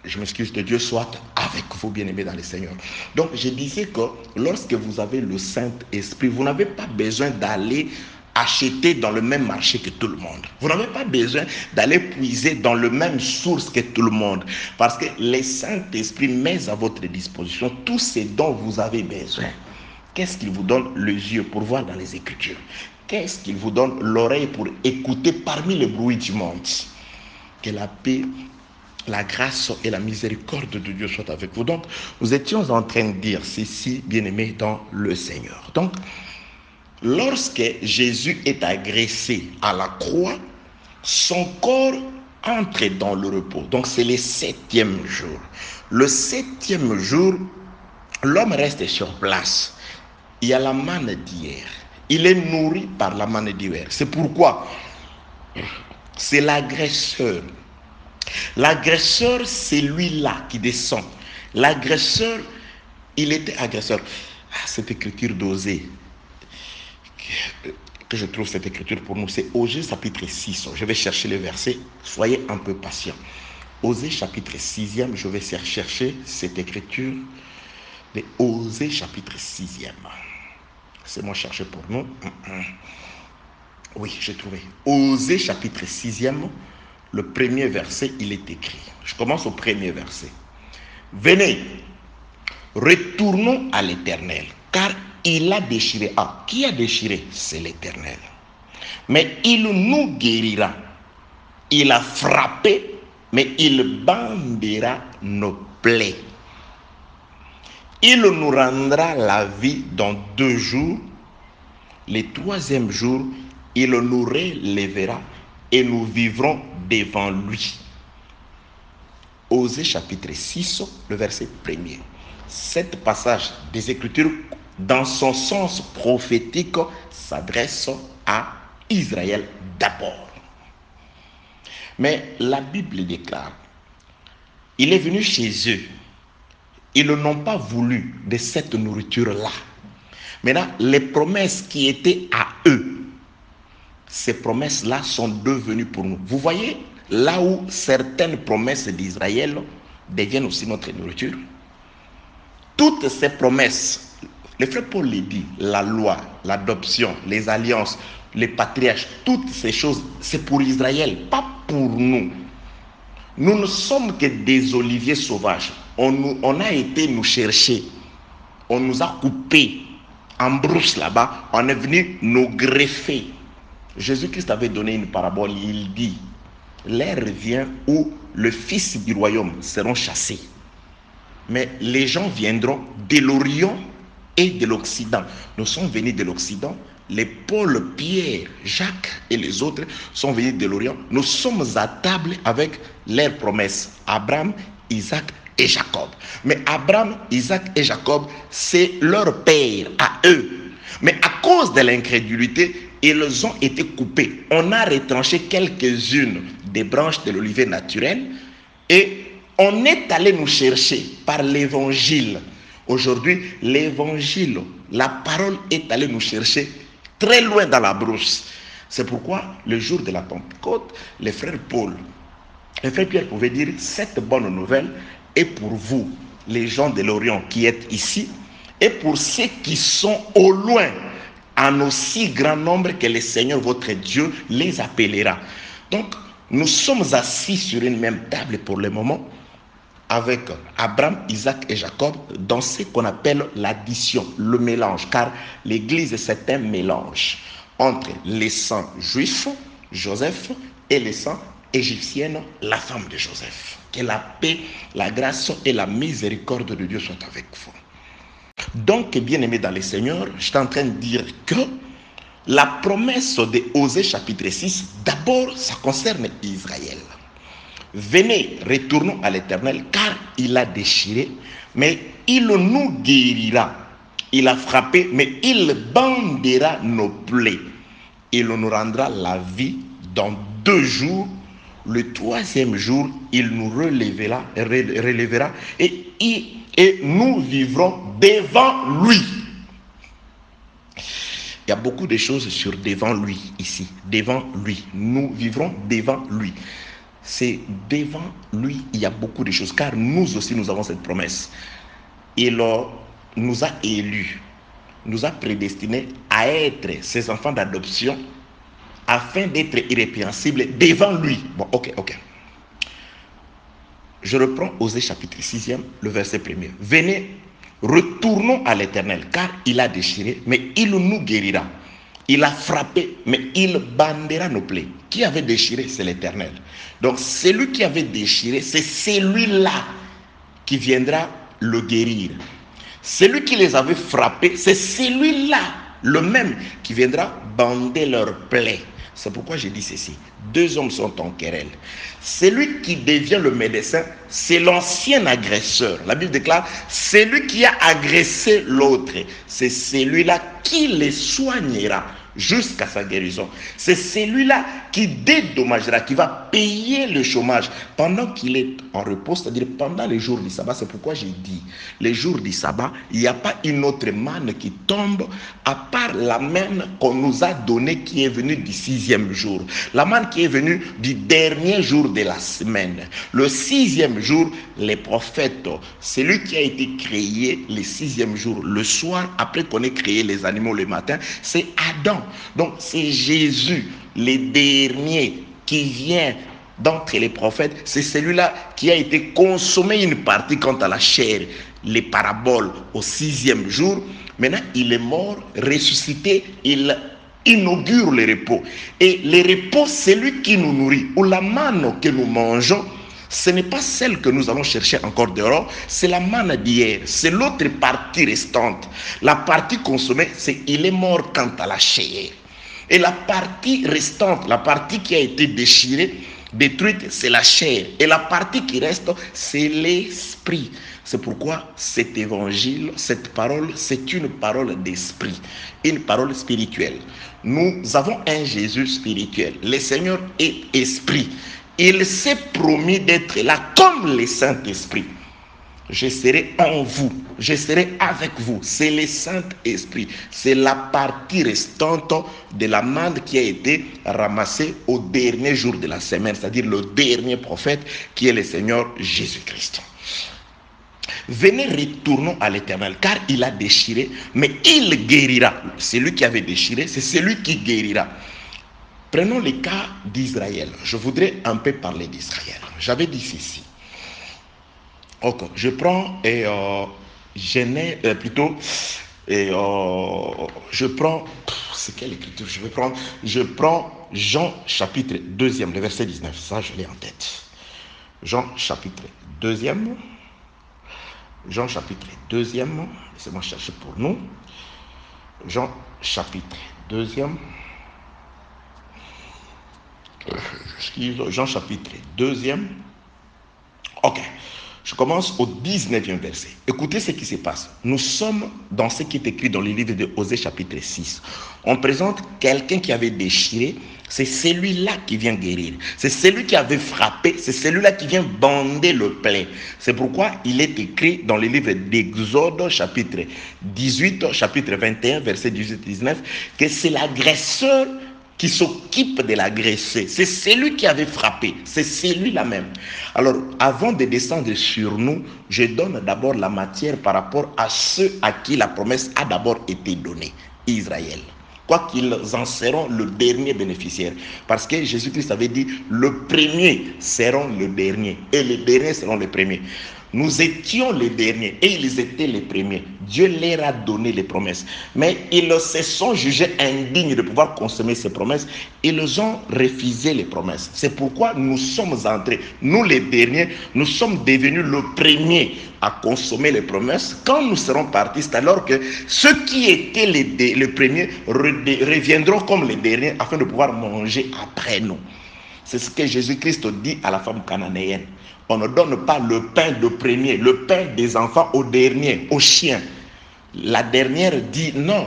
je m'excuse, de Dieu soit avec vous, bien-aimés dans le Seigneur. Donc, je disais que lorsque vous avez le Saint-Esprit, vous n'avez pas besoin d'aller acheter dans le même marché que tout le monde. Vous n'avez pas besoin d'aller puiser dans le même source que tout le monde. Parce que le Saint-Esprit met à votre disposition tout ce dont vous avez besoin. Qu'est-ce qu'il vous donne? Les yeux pour voir dans les Écritures. Qu'est-ce qu'il vous donne? L'oreille pour écouter parmi le bruit du monde. Que la paix, la grâce et la miséricorde de Dieu soient avec vous. Donc, nous étions en train de dire ceci, bien-aimés dans le Seigneur. Donc, lorsque Jésus est agressé à la croix, son corps entre dans le repos. Donc, c'est le 7e jour. Le 7e jour, l'homme reste sur place. Il y a la manne d'hier. Il est nourri par la manne d'hier. C'est pourquoi c'est l'agresseur. L'agresseur, c'est lui-là qui descend. L'agresseur, il était agresseur. Cette écriture d'Osée, que je trouve cette écriture pour nous, c'est Osée chapitre 6. Je vais chercher les versets. Soyez un peu patients. Osée chapitre 6e, je vais chercher cette écriture de Osée chapitre 6e. C'est moi chercher pour nous. Oui, j'ai trouvé. Osée chapitre 6e, le premier verset, il est écrit. Je commence au premier verset. Venez, retournons à l'Éternel, car il a déchiré. Ah, qui a déchiré? C'est l'Éternel. Mais il nous guérira. Il a frappé, mais il bandera nos plaies. Il nous rendra la vie dans 2 jours. Le 3e jour, il nous relèvera et nous vivrons devant lui. Osée chapitre 6, le verset 1er. Cet passage des Écritures, dans son sens prophétique, s'adresse à Israël d'abord. Mais la Bible déclare, il est venu chez eux. Ils n'ont pas voulu de cette nourriture-là. Maintenant, les promesses qui étaient à eux, ces promesses-là sont devenues pour nous. Vous voyez, là où certaines promesses d'Israël deviennent aussi notre nourriture. Toutes ces promesses, le frère Paul les dit, la loi, l'adoption, les alliances, les patriarches, toutes ces choses, c'est pour Israël, pas pour nous. Nous ne sommes que des oliviers sauvages. On a été nous chercher. On nous a coupés en brousse là-bas. On est venu nous greffer. Jésus-Christ avait donné une parabole. Il dit, l'heure vient où le fils du royaume seront chassés. Mais les gens viendront de l'Orient et de l'Occident. Nous sommes venus de l'Occident. Les Paul, Pierre, Jacques et les autres sont venus de l'Orient. Nous sommes à table avec leurs promesses. Abraham, Isaac et Jacob. Mais Abraham, Isaac et Jacob, c'est leur père à eux. Mais à cause de l'incrédulité, ils ont été coupés. On a retranché quelques-unes des branches de l'olivier naturel et on est allé nous chercher par l'évangile. Aujourd'hui, l'évangile, la parole est allée nous chercher très loin dans la brousse. C'est pourquoi, le jour de la Pentecôte, les frères Paul, les frères Pierre pouvaient dire, cette bonne nouvelle est pour vous, les gens de l'Orient qui êtes ici, et pour ceux qui sont au loin, en aussi grand nombre que le Seigneur votre Dieu les appellera. Donc, nous sommes assis sur une même table pour le moment, avec Abraham, Isaac et Jacob, dans ce qu'on appelle l'addition, le mélange, car l'Église c'est un mélange entre les saints juifs, Joseph, et les saints égyptiennes, la femme de Joseph. Que la paix, la grâce et la miséricorde de Dieu soient avec vous. Donc, bien-aimés dans le Seigneur, je suis en train de dire que la promesse de Osée chapitre 6, d'abord, ça concerne Israël. Venez, retournons à l'Éternel, car il a déchiré, mais il nous guérira. Il a frappé, mais il bandera nos plaies. Il nous rendra la vie dans 2 jours. Le 3e jour, il nous relèvera et nous vivrons devant lui. Il y a beaucoup de choses sur devant lui, ici. Devant lui. Nous vivrons devant lui. C'est devant lui, il y a beaucoup de choses. Car nous aussi, nous avons cette promesse. Il nous a élus, nous a prédestinés à être ses enfants d'adoption afin d'être irrépréhensibles devant lui. Bon, ok. Je reprends Osée chapitre 6e, le verset 1er. Venez, retournons à l'Éternel, car il a déchiré, mais il nous guérira. Il a frappé, mais il bandera nos plaies. Qui avait déchiré? C'est l'Éternel. Donc, celui qui avait déchiré, c'est celui-là qui viendra le guérir. Celui qui les avait frappés, c'est celui-là, le même, qui viendra bander leurs plaies. C'est pourquoi j'ai dit ceci. Deux hommes sont en querelle. Celui qui devient le médecin, c'est l'ancien agresseur. La Bible déclare, celui qui a agressé l'autre, c'est celui-là qui les soignera jusqu'à sa guérison. C'est celui-là qui dédommagera, qui va payer le chômage pendant qu'il est en repos, c'est-à-dire pendant les jours du sabbat. C'est pourquoi j'ai dit, les jours du sabbat, il n'y a pas une autre manne qui tombe à part la manne qu'on nous a donnée qui est venue du 6e jour. La manne qui est venue du dernier jour de la semaine. Le 6e jour, les prophètes, celui qui a été créé le 6e jour, le soir, après qu'on ait créé les animaux le matin, c'est Adam. Donc c'est Jésus, le dernier qui vient d'entre les prophètes. C'est celui-là qui a été consommé une partie quant à la chair, les paraboles au 6e jour. Maintenant, il est mort, ressuscité, il inaugure le repos. Et le repos, c'est lui qui nous nourrit. Ou la manne que nous mangeons, ce n'est pas celle que nous allons chercher encore dehors, c'est la manne d'hier, c'est l'autre partie restante. La partie consommée, c'est il est mort quant à la chair. Et la partie restante, la partie qui a été déchirée, détruite, c'est la chair. Et la partie qui reste, c'est l'esprit. C'est pourquoi cet évangile, cette parole, c'est une parole d'esprit, une parole spirituelle. Nous avons un Jésus spirituel. Le Seigneur est esprit. Il s'est promis d'être là comme le Saint-Esprit. Je serai en vous, je serai avec vous. C'est le Saint-Esprit. C'est la partie restante de la manne qui a été ramassée au dernier jour de la semaine, c'est-à-dire le dernier prophète qui est le Seigneur Jésus-Christ. Venez, retournons à l'Éternel, car il a déchiré, mais il guérira. Celui qui avait déchiré, c'est celui qui guérira. Prenons le cas d'Israël. Je voudrais un peu parler d'Israël. J'avais dit ceci. Ok, je prends c'est quelle écriture je prends Jean chapitre 2e, le verset 19. Ça, je l'ai en tête. Jean chapitre 2e. Jean chapitre 2e. Laissez-moi chercher pour nous. Jean chapitre 2e. Jean chapitre 2e. Ok. Je commence au 19e verset. Écoutez ce qui se passe. Nous sommes dans ce qui est écrit dans le livre de Osée chapitre 6. On présente quelqu'un qui avait déchiré. C'est celui-là qui vient guérir. C'est celui qui avait frappé. C'est celui-là qui vient bander le plaie. C'est pourquoi il est écrit dans le livre d'Exode chapitre 18, chapitre 21, verset 18-19, que c'est l'agresseur qui s'occupe de l'agresser. C'est celui qui avait frappé. C'est celui-là même. Alors, avant de descendre sur nous, je donne d'abord la matière par rapport à ceux à qui la promesse a d'abord été donnée. Israël. Quoi qu'ils en seront le dernier bénéficiaire. Parce que Jésus-Christ avait dit, le premier seront le dernier. Et les derniers seront les premiers. Nous étions les derniers et ils étaient les premiers. Dieu leur a donné les promesses. Mais ils se sont jugés indignes de pouvoir consommer ces promesses. Ils ont refusé les promesses. C'est pourquoi nous sommes entrés, nous les derniers, nous sommes devenus le premier à consommer les promesses. Quand nous serons partis, c'est alors que ceux qui étaient les premiers reviendront comme les derniers afin de pouvoir manger après nous. C'est ce que Jésus-Christ dit à la femme cananéenne. On ne donne pas le pain de premier, le pain des enfants au dernier, aux chiens. La dernière dit non,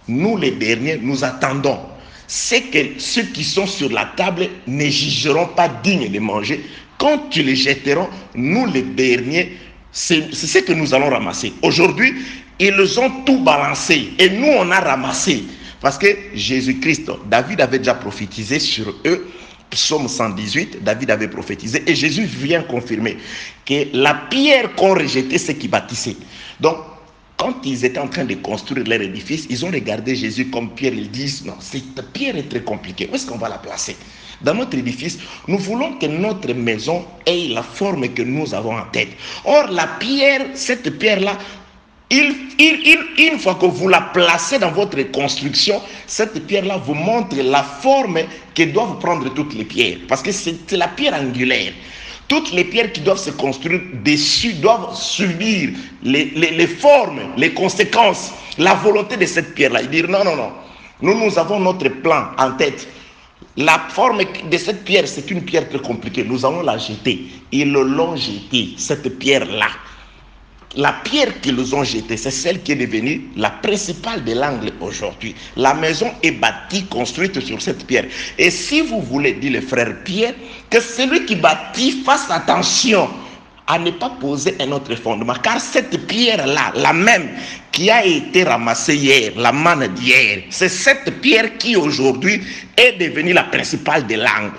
nous les derniers, nous attendons. C'est que ceux qui sont sur la table ne jugeront pas dignes de manger. Quand tu les jetteras, nous les derniers, c'est ce que nous allons ramasser. Aujourd'hui, ils ont tout balancé et nous on a ramassé. Parce que Jésus-Christ, David avait déjà prophétisé sur eux. Psaume 118, David avait prophétisé et Jésus vient confirmer que la pierre qu'ont rejetée, c'est qui bâtissait. Donc, quand ils étaient en train de construire leur édifice, ils ont regardé Jésus comme pierre. Ils disent, non, cette pierre est très compliquée. Où est-ce qu'on va la placer? Dans notre édifice, nous voulons que notre maison ait la forme que nous avons en tête. Or, la pierre, cette pierre-là, une fois que vous la placez dans votre construction, cette pierre-là vous montre la forme que doivent prendre toutes les pierres. Parce que c'est la pierre angulaire. Toutes les pierres qui doivent se construire dessus doivent subir les formes, les conséquences, la volonté de cette pierre-là. Ils disent non, non, non. Nous avons notre plan en tête. La forme de cette pierre, c'est une pierre très compliquée. Nous allons la jeter. Ils l'ont jetée, cette pierre-là. La pierre qu'ils ont jetée, c'est celle qui est devenue la principale de l'angle aujourd'hui. La maison est bâtie, construite sur cette pierre. Et si vous voulez, dit le frère Pierre, que celui qui bâtit fasse attention à ne pas poser un autre fondement. Car cette pierre-là, la même qui a été ramassée hier, la manne d'hier, c'est cette pierre qui aujourd'hui est devenue la principale de l'angle.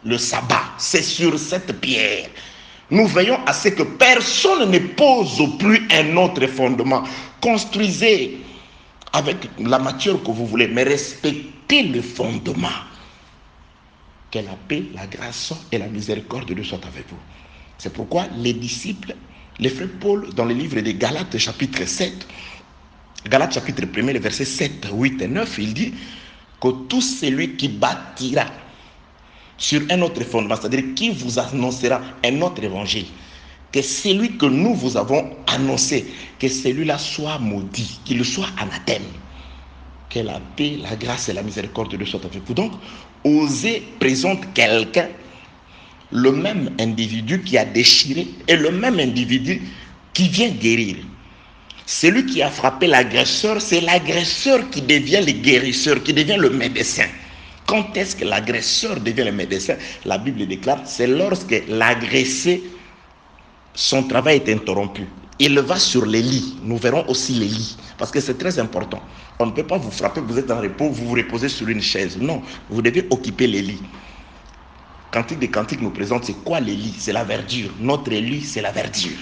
Le sabbat, c'est sur cette pierre. Nous veillons à ce que personne ne pose plus un autre fondement. Construisez avec la matière que vous voulez, mais respectez le fondement. Que la paix, la grâce et la miséricorde de Dieu soient avec vous. C'est pourquoi les disciples, les frères Paul, dans le livre de Galates chapitre 7, Galates chapitre 1, les versets 7, 8 et 9, il dit que tout celui qui bâtira sur un autre fondement, c'est-à-dire qui vous annoncera un autre évangile, que celui que nous vous avons annoncé, que celui-là soit maudit, qu'il soit anathème. Que la paix, la grâce et la miséricorde de Dieu soient avec vous. Donc, Osée présente quelqu'un, le même individu qui a déchiré et le même individu qui vient guérir. Celui qui a frappé l'agresseur, c'est l'agresseur qui devient le guérisseur, qui devient le médecin. Quand est-ce que l'agresseur devient le médecin? La Bible déclare, c'est lorsque l'agressé, son travail est interrompu. Il va sur les lits. Nous verrons aussi les lits. Parce que c'est très important. On ne peut pas vous frapper, vous êtes en repos, vous vous reposez sur une chaise. Non, vous devez occuper les lits. Cantique des Cantiques nous présente, c'est quoi les lits? C'est la verdure. Notre lit, c'est la verdure.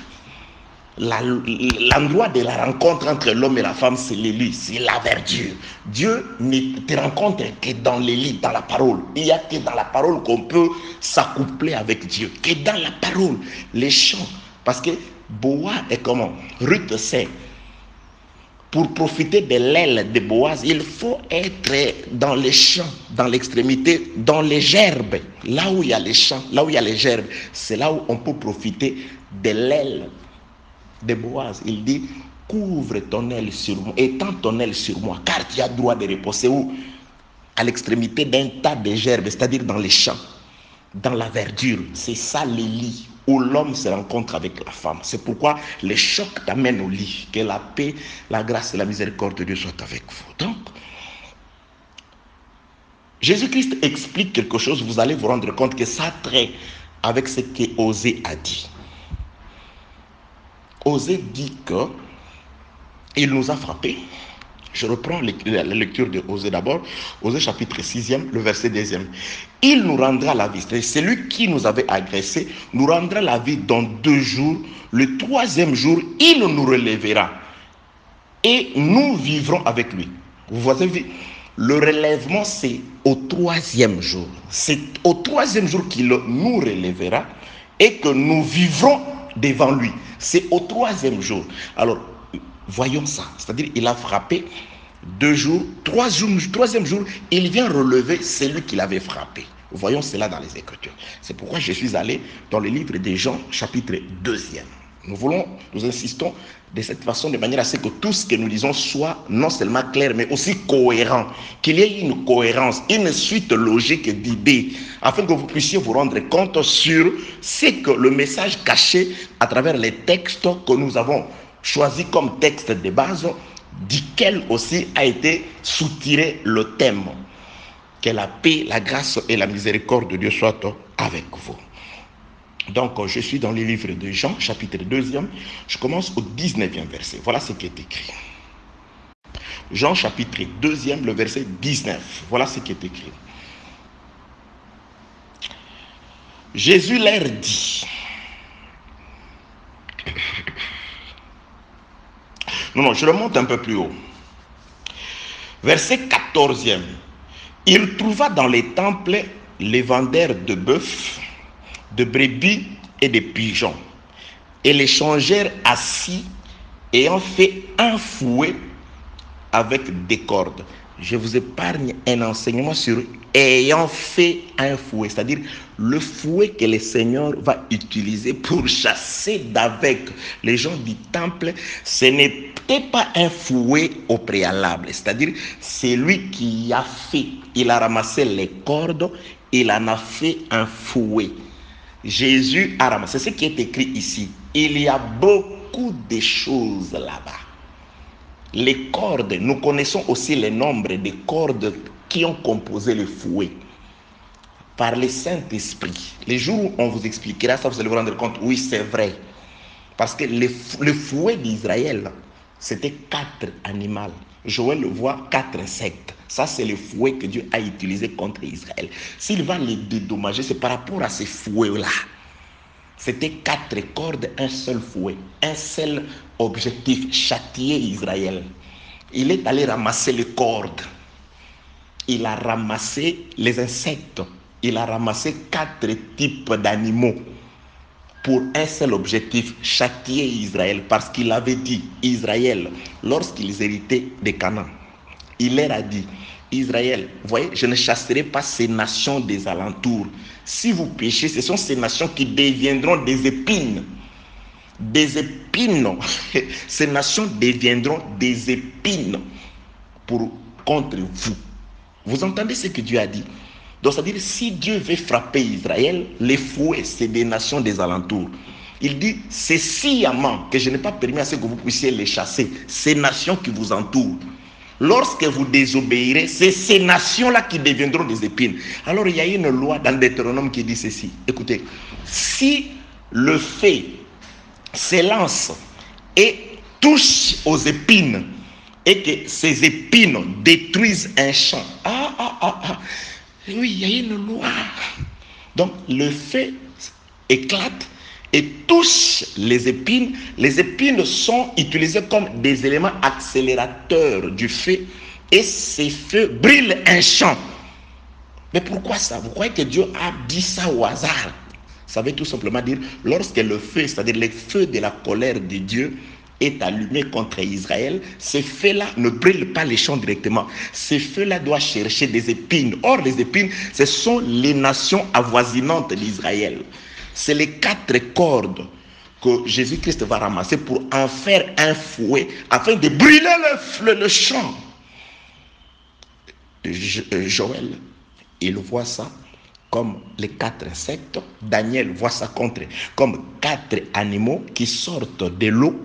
L'endroit de la rencontre entre l'homme et la femme, c'est les lits, c'est la verdure. Dieu ne te rencontre que dans les lits, dans la parole. Il n'y a que dans la parole qu'on peut s'accoupler avec Dieu. Que dans la parole, les chants. Parce que Boaz est comment? Ruth sait. Pour profiter de l'aile de Boaz, il faut être dans les champs, dans l'extrémité, dans les gerbes. Là où il y a les champs, là où il y a les gerbes, c'est là où on peut profiter de l'aile de Boaz. Il dit, couvre ton aile sur moi, étends ton aile sur moi, car tu as droit de reposer où? À l'extrémité d'un tas de gerbes, c'est-à-dire dans les champs, dans la verdure. C'est ça les lits où l'homme se rencontre avec la femme. C'est pourquoi les chocs t'amènent au lit. Que la paix, la grâce et la miséricorde de Dieu soient avec vous. Donc, Jésus-Christ explique quelque chose, vous allez vous rendre compte que ça traite avec ce qu'Osée a dit. Osée dit que il nous a frappés. Je reprends la lecture de Osée d'abord. Osée chapitre 6e, le verset 2e. Il nous rendra la vie. C'est lui qui nous avait agressés, nous rendra la vie dans 2 jours. Le 3e jour, il nous relèvera. Et nous vivrons avec lui. Vous voyez, le relèvement, c'est au 3e jour. C'est au 3e jour qu'il nous relèvera et que nous vivrons devant lui. C'est au 3e jour. Alors, voyons ça. C'est-à-dire, il a frappé 2 jours, 3e jour, il vient relever celui qui l'avait frappé. Voyons cela dans les Écritures. C'est pourquoi je suis allé dans le livre de Jean, chapitre 2e. Nous insistons de cette façon, de manière à ce que tout ce que nous disons soit non seulement clair, mais aussi cohérent. Qu'il y ait une cohérence, une suite logique d'idées, afin que vous puissiez vous rendre compte sur ce que le message caché à travers les textes que nous avons choisi comme texte de base, duquel aussi a été soutiré le thème. Que la paix, la grâce et la miséricorde de Dieu soient avec vous. Donc, je suis dans le livre de Jean, chapitre 2e. Je commence au 19e verset. Voilà ce qui est écrit. Jean chapitre 2, le verset 19. Voilà ce qui est écrit. Jésus leur dit, non, je remonte un peu plus haut. Verset 14. Il trouva dans les temples les vendeurs de bœufs, de brebis et de pigeons, et les changèrent assis, ayant fait un fouet avec des cordes. Je vous épargne un enseignement sur ayant fait un fouet, c'est-à-dire le fouet que le Seigneur va utiliser pour chasser d'avec les gens du temple. Ce n'était pas un fouet au préalable, c'est-à-dire c'est lui qui a fait, il a ramassé les cordes, il en a fait un fouet. Jésus a ramassé, c'est ce qui est écrit ici. Il y a beaucoup de choses là-bas. Les cordes, nous connaissons aussi le nombre de cordes qui ont composé le fouet par le Saint-Esprit. Les jours où on vous expliquera ça, vous allez vous rendre compte, oui, c'est vrai. Parce que le fouet d'Israël, c'était 4 animaux. Joël le voit 4 insectes. Ça, c'est le fouet que Dieu a utilisé contre Israël. S'il va les dédommager, c'est par rapport à ces fouets-là. C'était 4 cordes, un seul fouet, un seul objectif, châtier Israël. Il est allé ramasser les cordes. Il a ramassé les insectes. Il a ramassé 4 types d'animaux pour un seul objectif, châtier Israël. Parce qu'il avait dit, Israël, lorsqu'ils héritaient de Canaan, il leur a dit, Israël, voyez, je ne chasserai pas ces nations des alentours. Si vous péchez, ce sont ces nations qui deviendront des épines. Des épines. Ces nations deviendront des épines contre vous. Vous entendez ce que Dieu a dit? Donc, c'est-à-dire, si Dieu veut frapper Israël, les fouets, c'est des nations des alentours. Il dit, c'est sciemment que je n'ai pas permis à ce que vous puissiez les chasser, ces nations qui vous entourent. Lorsque vous désobéirez, c'est ces nations-là qui deviendront des épines. Alors, il y a une loi dans Deutéronome qui dit ceci. Écoutez, si le feu s'élance et touche aux épines, et que ces épines détruisent un champ, oui, il y a une loi. Donc, le feu éclate et touche les épines. Les épines sont utilisées comme des éléments accélérateurs du feu et ces feux brûlent un champ. Mais pourquoi ça? Vous croyez que Dieu a dit ça au hasard? Ça veut tout simplement dire, lorsque le feu, c'est-à-dire le feu de la colère de Dieu est allumé contre Israël, ce feu-là ne brûle pas les champs directement. Ce feu-là doit chercher des épines. Or, les épines, ce sont les nations avoisinantes d'Israël. C'est les 4 cordes que Jésus-Christ va ramasser pour en faire un fouet afin de brûler le champ. Joël, il voit ça comme les 4 insectes. Daniel voit ça comme 4 animaux qui sortent de l'eau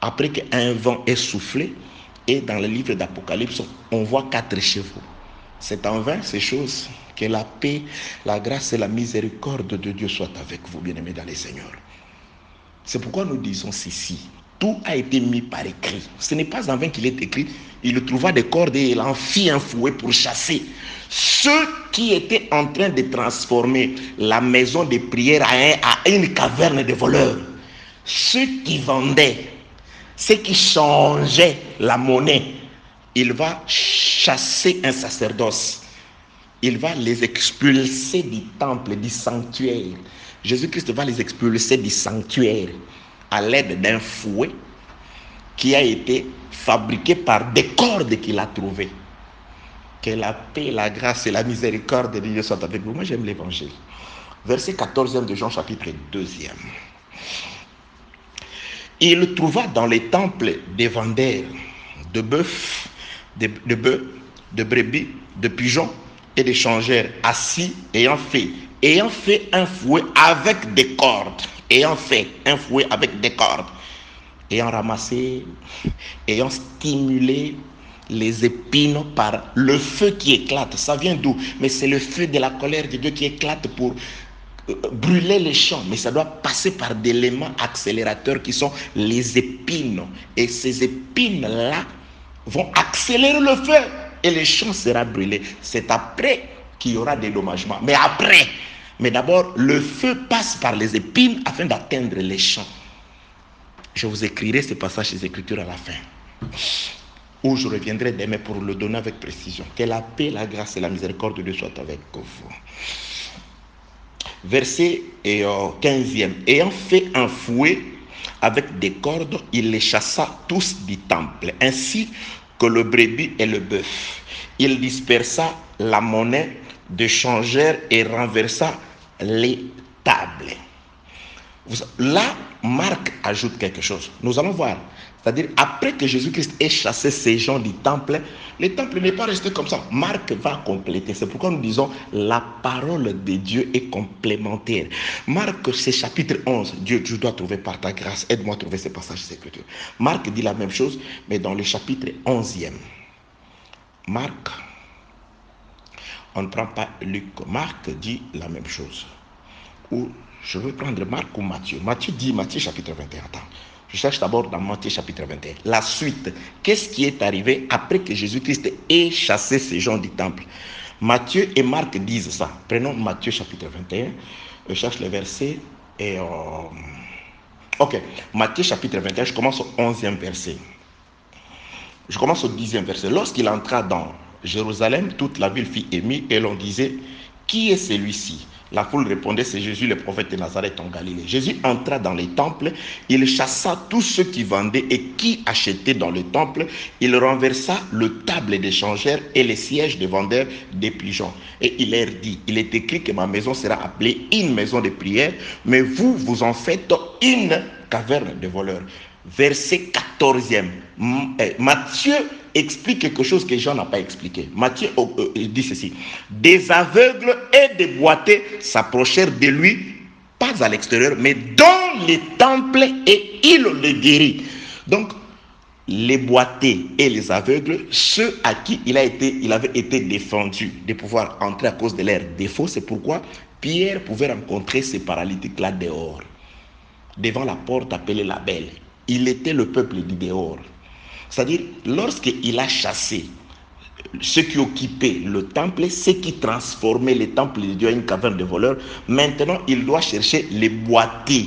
après qu'un vent est soufflé. Et dans le livre d'Apocalypse, on voit 4 chevaux. C'est en vain ces choses. Que la paix, la grâce et la miséricorde de Dieu soient avec vous, bien-aimés dans les Seigneurs. C'est pourquoi nous disons ceci. Tout a été mis par écrit. Ce n'est pas en vain qu'il est écrit. Il trouva des cordes et il en fit un fouet pour chasser ceux qui étaient en train de transformer la maison de prière à une caverne de voleurs. Ceux qui vendaient, ceux qui changeaient la monnaie. Il va chasser un sacerdoce. Il va les expulser du temple, du sanctuaire. Jésus-Christ va les expulser du sanctuaire à l'aide d'un fouet qui a été fabriqué par des cordes qu'il a trouvées. Que la paix, la grâce et la miséricorde de Dieu soient avec vous. Moi, j'aime l'évangile. Verset 14 de Jean, chapitre 2. Il trouva dans les temples des vendeurs de bœufs, de brebis, de pigeons et des changeurs assis, ayant fait un fouet avec des cordes, ayant ramassé, ayant stimulé les épines par le feu qui éclate. Ça vient d'où? Mais c'est le feu de la colère de Dieu qui éclate pour brûler les champs, mais ça doit passer par des éléments accélérateurs qui sont les épines. Et ces épines-là vont accélérer le feu et les champs seront brûlés. C'est après qu'il y aura des dédommagements. Mais après, mais d'abord, le feu passe par les épines afin d'atteindre les champs. Je vous écrirai ce passage des Écritures à la fin, où je reviendrai demain pour le donner avec précision. Que la paix, la grâce et la miséricorde de Dieu soient avec vous. Verset 15e. Ayant fait un fouet avec des cordes, il les chassa tous du temple, ainsi que le brebis et le bœuf. Il dispersa la monnaie de changeurs et renversa les tables. Là, Marc ajoute quelque chose. Nous allons voir. C'est-à-dire, après que Jésus-Christ ait chassé ces gens du temple, le temple n'est pas resté comme ça. Marc va compléter. C'est pourquoi nous disons la parole de Dieu est complémentaire. Marc, c'est chapitre 11. Dieu, je dois trouver par ta grâce. Aide-moi à trouver ces passages d'écriture. Marc dit la même chose, mais dans le chapitre 11e. Marc, on ne prend pas Luc. Marc dit la même chose. Ou je veux prendre Marc ou Matthieu. Matthieu dit, Matthieu chapitre 21. Attends. Je cherche d'abord dans Matthieu chapitre 21. La suite. Qu'est-ce qui est arrivé après que Jésus-Christ ait chassé ces gens du temple? Matthieu et Marc disent ça. Prenons Matthieu chapitre 21. Je cherche les versets. Ok. Matthieu chapitre 21. Je commence au 11e verset. Je commence au 10e verset. Lorsqu'il entra dans Jérusalem, toute la ville fit émue et l'on disait, qui est celui-ci? La foule répondait, c'est Jésus, le prophète de Nazareth en Galilée. Jésus entra dans les temples, il chassa tous ceux qui vendaient et qui achetaient dans le temple. Il renversa le table des changeurs et les sièges des vendeurs dépligeants. Et il leur dit, il est écrit que ma maison sera appelée une maison de prière, mais vous, vous en faites une caverne de voleurs. Verset 14e. Matthieu explique quelque chose que Jean n'a pas expliqué. Matthieu dit ceci. Des aveugles et des boiteux s'approchèrent de lui, pas à l'extérieur, mais dans les temples, et il les guérit. Donc, les boiteux et les aveugles, ceux à qui il avait été défendu de pouvoir entrer à cause de leurs défauts, c'est pourquoi Pierre pouvait rencontrer ces paralytiques-là dehors, devant la porte appelée la Belle. Il était le peuple du dehors. C'est-à-dire, lorsqu'il a chassé ceux qui occupaient le temple, ceux qui transformaient le temple de Dieu en une caverne de voleurs, maintenant il doit chercher les boiteux,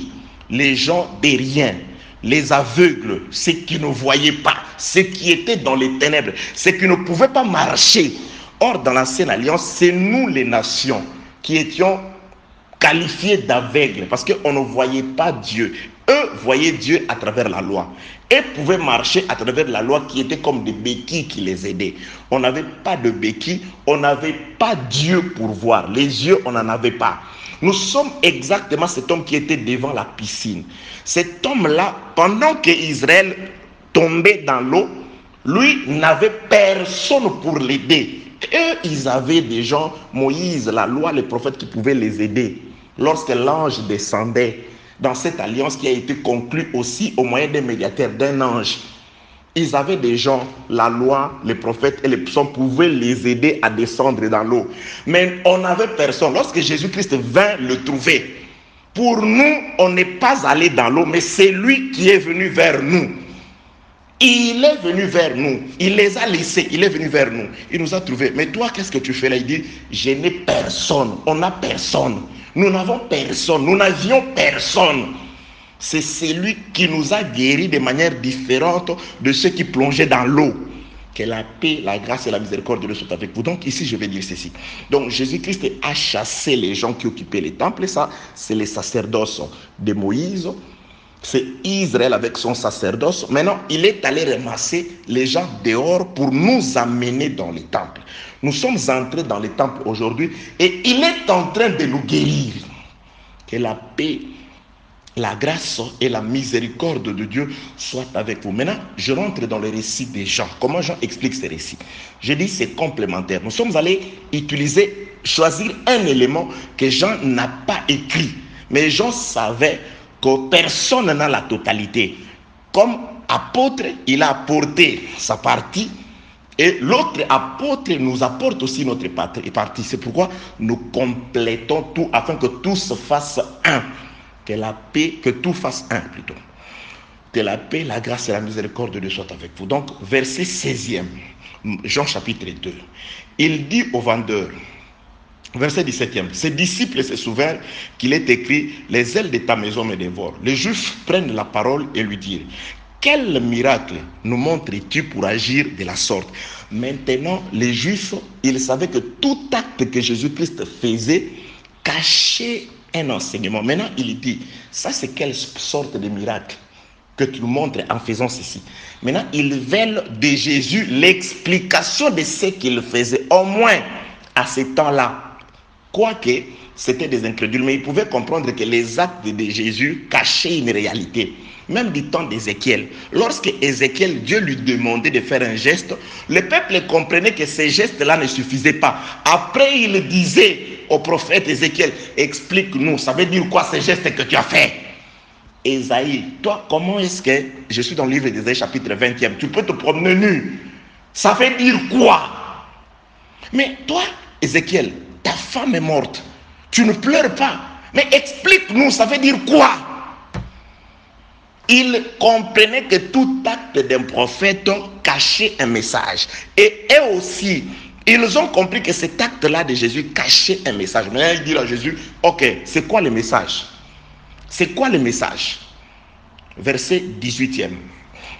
les gens des riens, les aveugles, ceux qui ne voyaient pas, ceux qui étaient dans les ténèbres, ceux qui ne pouvaient pas marcher. Or, dans l'ancienne alliance, c'est nous les nations qui étions qualifiés d'aveugles parce qu'on ne voyait pas Dieu. Eux voyaient Dieu à travers la loi et pouvaient marcher à travers la loi qui était comme des béquilles qui les aidaient. On n'avait pas de béquilles, on n'avait pas Dieu pour voir. Les yeux, on n'en avait pas. Nous sommes exactement cet homme qui était devant la piscine. Cet homme-là, pendant qu'Israël tombait dans l'eau, lui n'avait personne pour l'aider. Eux, ils avaient des gens, Moïse, la loi, les prophètes qui pouvaient les aider. Lorsque l'ange descendait, dans cette alliance qui a été conclue aussi au moyen des médiateurs d'un ange, ils avaient des gens, la loi, les prophètes et les psaumes pouvaient les aider à descendre dans l'eau. Mais on n'avait personne. Lorsque Jésus-Christ vint le trouver, pour nous, on n'est pas allé dans l'eau, mais c'est lui qui est venu vers nous. Il est venu vers nous. Il les a laissés. Il est venu vers nous. Il nous a trouvés. Mais toi, qu'est-ce que tu fais là? Il dit, je n'ai personne. On n'a personne. Nous n'avons personne. Nous n'avions personne. C'est celui qui nous a guéris de manière différente de ceux qui plongeaient dans l'eau. Que la paix, la grâce et la miséricorde de Dieu soient avec vous. Donc ici, je vais dire ceci. Donc Jésus-Christ a chassé les gens qui occupaient les temples. Et ça, c'est les sacerdoces de Moïse. C'est Israël avec son sacerdoce. Maintenant, il est allé ramasser les gens dehors pour nous amener dans les temples. Nous sommes entrés dans les temples aujourd'hui et il est en train de nous guérir. Que la paix, la grâce et la miséricorde de Dieu soient avec vous. Maintenant, je rentre dans le récit des Jean. Comment Jean explique ces récits? Je dis c'est complémentaire. Nous sommes allés choisir un élément que Jean n'a pas écrit. Mais Jean savait que personne n'a la totalité. Comme apôtre, il a apporté sa partie et l'autre apôtre nous apporte aussi notre partie. C'est pourquoi nous complétons tout afin que tout se fasse un. Que la paix, que tout fasse un plutôt. de la paix, la grâce et la miséricorde de soit avec vous. Donc, verset 16e, Jean chapitre 2. Il dit au vendeur, verset 17e, ses disciples se souvinrent qu'il est écrit, les ailes de ta maison me dévorent. Les Juifs prennent la parole et lui disent, quel miracle nous montres-tu pour agir de la sorte? Maintenant, les Juifs, ils savaient que tout acte que Jésus-Christ faisait cachait un enseignement. Maintenant, il dit, ça c'est quelle sorte de miracle que tu nous montres en faisant ceci? Maintenant, ils veulent de Jésus l'explication de ce qu'il faisait, au moins à ce temps-là. Quoique c'était des incrédules, mais ils pouvaient comprendre que les actes de Jésus cachaient une réalité. Même du temps d'Ézéchiel, lorsque Ézéchiel, Dieu lui demandait de faire un geste, le peuple comprenait que ces gestes-là ne suffisaient pas. Après, il disait au prophète Ézéchiel, explique-nous, ça veut dire quoi ces gestes que tu as fait? Ésaïe, toi, comment est-ce que, je suis dans le livre d'Ésaïe chapitre 20e, tu peux te promener nu? Ça veut dire quoi? Mais toi, Ézéchiel, ta femme est morte, tu ne pleures pas, mais explique-nous, ça veut dire quoi? Il comprenait que tout acte d'un prophète cachait un message. Et eux aussi, ils ont compris que cet acte-là de Jésus cachait un message. Maintenant, il dit à Jésus, ok, c'est quoi le message? C'est quoi le message? Verset 18e.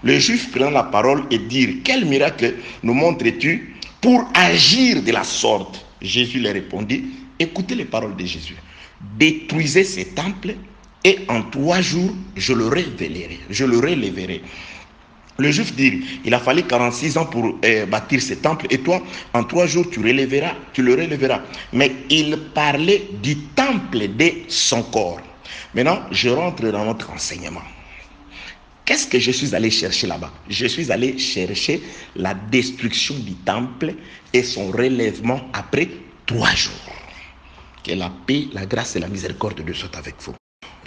Les Juifs prenant la parole et dirent, quel miracle nous montres-tu pour agir de la sorte? Jésus leur répondit, écoutez les paroles de Jésus. Détruisez ces temples et en 3 jours, je le révélerai. Je le relèverai. Le Juif dit, il a fallu 46 ans pour bâtir ce temple et toi, en 3 jours, tu le relèveras. Mais il parlait du temple de son corps. Maintenant, je rentre dans notre enseignement. Qu'est-ce que je suis allé chercher là-bas? Je suis allé chercher la destruction du temple et son relèvement après 3 jours. Que la paix, la grâce et la miséricorde de Dieu soient avec vous.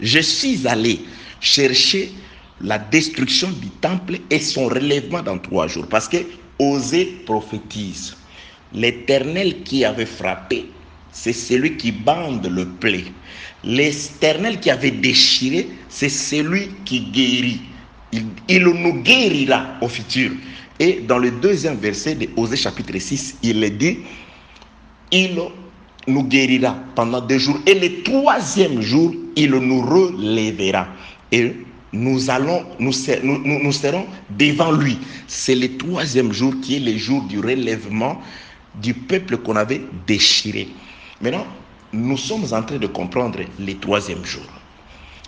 Je suis allé chercher la destruction du temple et son relèvement dans 3 jours. Parce que Osée prophétise. L'Éternel qui avait frappé, c'est celui qui bande le plaie. L'Éternel qui avait déchiré, c'est celui qui guérit. Il nous guérira au futur. Et dans le 2e verset de Osée chapitre 6, il dit, il nous guérira pendant 2 jours. Et le 3e jour, il nous relèvera. Et nous serons devant lui. C'est le 3e jour qui est le jour du relèvement du peuple qu'on avait déchiré. Maintenant, nous sommes en train de comprendre le 3e jour.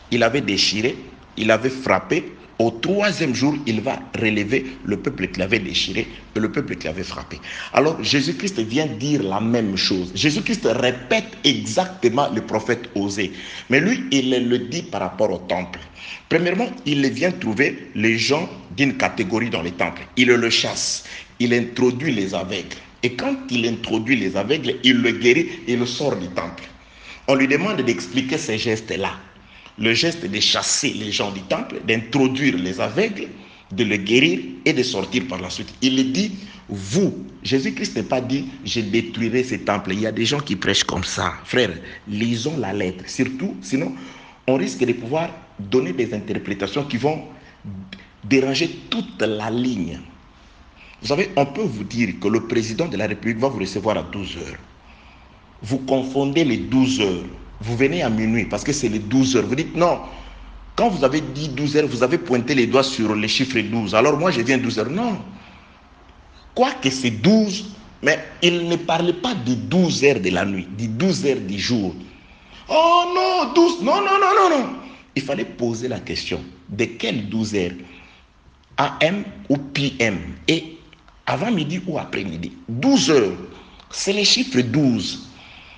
Il avait déchiré, il avait frappé. Au 3e jour, il va relever le peuple qu'il avait déchiré et le peuple qu'il avait frappé. Alors, Jésus-Christ vient dire la même chose. Jésus-Christ répète exactement le prophète Osée. Mais lui, il le dit par rapport au temple. Premièrement, il vient trouver les gens d'une catégorie dans les temples. Il le chasse. Il introduit les aveugles. Et quand il introduit les aveugles, il le guérit et le sort du temple. On lui demande d'expliquer ces gestes-là. Le geste de chasser les gens du temple, d'introduire les aveugles, de le guérir et de sortir par la suite. Il dit, vous, Jésus-Christ n'a pas dit, je détruirai ces temples. Il y a des gens qui prêchent comme ça. Frère, lisons la lettre. Surtout, sinon, on risque de pouvoir donner des interprétations qui vont déranger toute la ligne. Vous savez, on peut vous dire que le président de la République va vous recevoir à 12 heures. Vous confondez les 12 heures. Vous venez à minuit parce que c'est les 12 heures. Vous dites non. Quand vous avez dit 12 heures, vous avez pointé les doigts sur les chiffres 12. Alors moi, je viens 12 heures. Non. Quoique c'est 12, mais il ne parlait pas de 12 heures de la nuit, de 12 heures du jour. Oh non, 12. Non. Il fallait poser la question. De quelles 12 heures? AM ou PM? Et avant midi ou après midi? 12 heures. C'est les chiffres 12.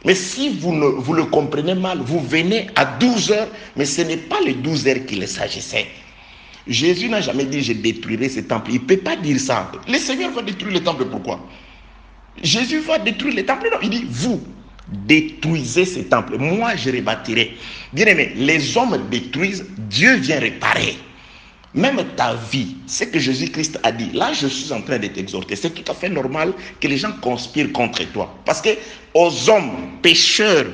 Mais si vous le comprenez mal, vous venez à 12 heures, mais ce n'est pas les 12 heures qu'il s'agissait. Jésus n'a jamais dit, je détruirai ce temple. Il ne peut pas dire ça. Le Seigneur va détruire le temple, pourquoi? Jésus va détruire le temple. Non, il dit, vous détruisez ce temple. Moi, je rebâtirai. Bien aimé, les hommes détruisent, Dieu vient réparer. Même ta vie, ce que Jésus-Christ a dit, là je suis en train de t'exhorter, c'est tout à fait normal que les gens conspirent contre toi. Parce que aux hommes pécheurs,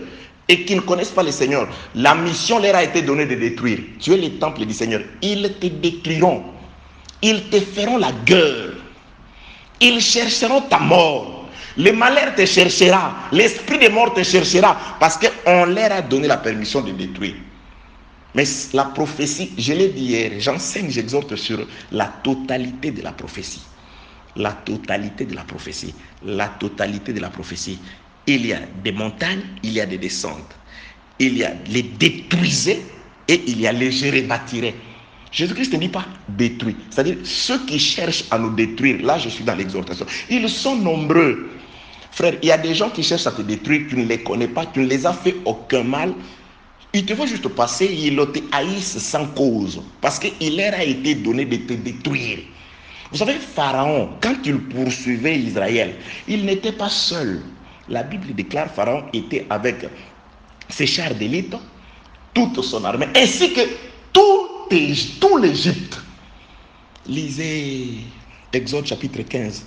et qui ne connaissent pas le Seigneur, la mission leur a été donnée de détruire. Tu es le temple du Seigneur. Ils te détruiront. Ils te feront la guerre. Ils chercheront ta mort. Le malheur te cherchera. L'esprit de mort te cherchera. Parce qu'on leur a donné la permission de détruire. Mais la prophétie, je l'ai dit hier, j'enseigne, j'exhorte sur la totalité de la prophétie. La totalité de la prophétie. La totalité de la prophétie. Il y a des montagnes, il y a des descentes. Il y a les détruisés et il y a les je rebâtirai. Jésus-Christ ne dit pas détruire. C'est-à-dire ceux qui cherchent à nous détruire, là je suis dans l'exhortation, ils sont nombreux. Frère, il y a des gens qui cherchent à te détruire, tu ne les connais pas, tu ne les as fait aucun mal. Ils te font juste passer, ils te haïssent sans cause. Parce qu'il leur a été donné de te détruire. Vous savez, Pharaon, quand il poursuivait Israël, il n'était pas seul. La Bible déclare Pharaon était avec ses chars d'élite, toute son armée, ainsi que tout l'Égypte. Lisez Exode chapitre 15.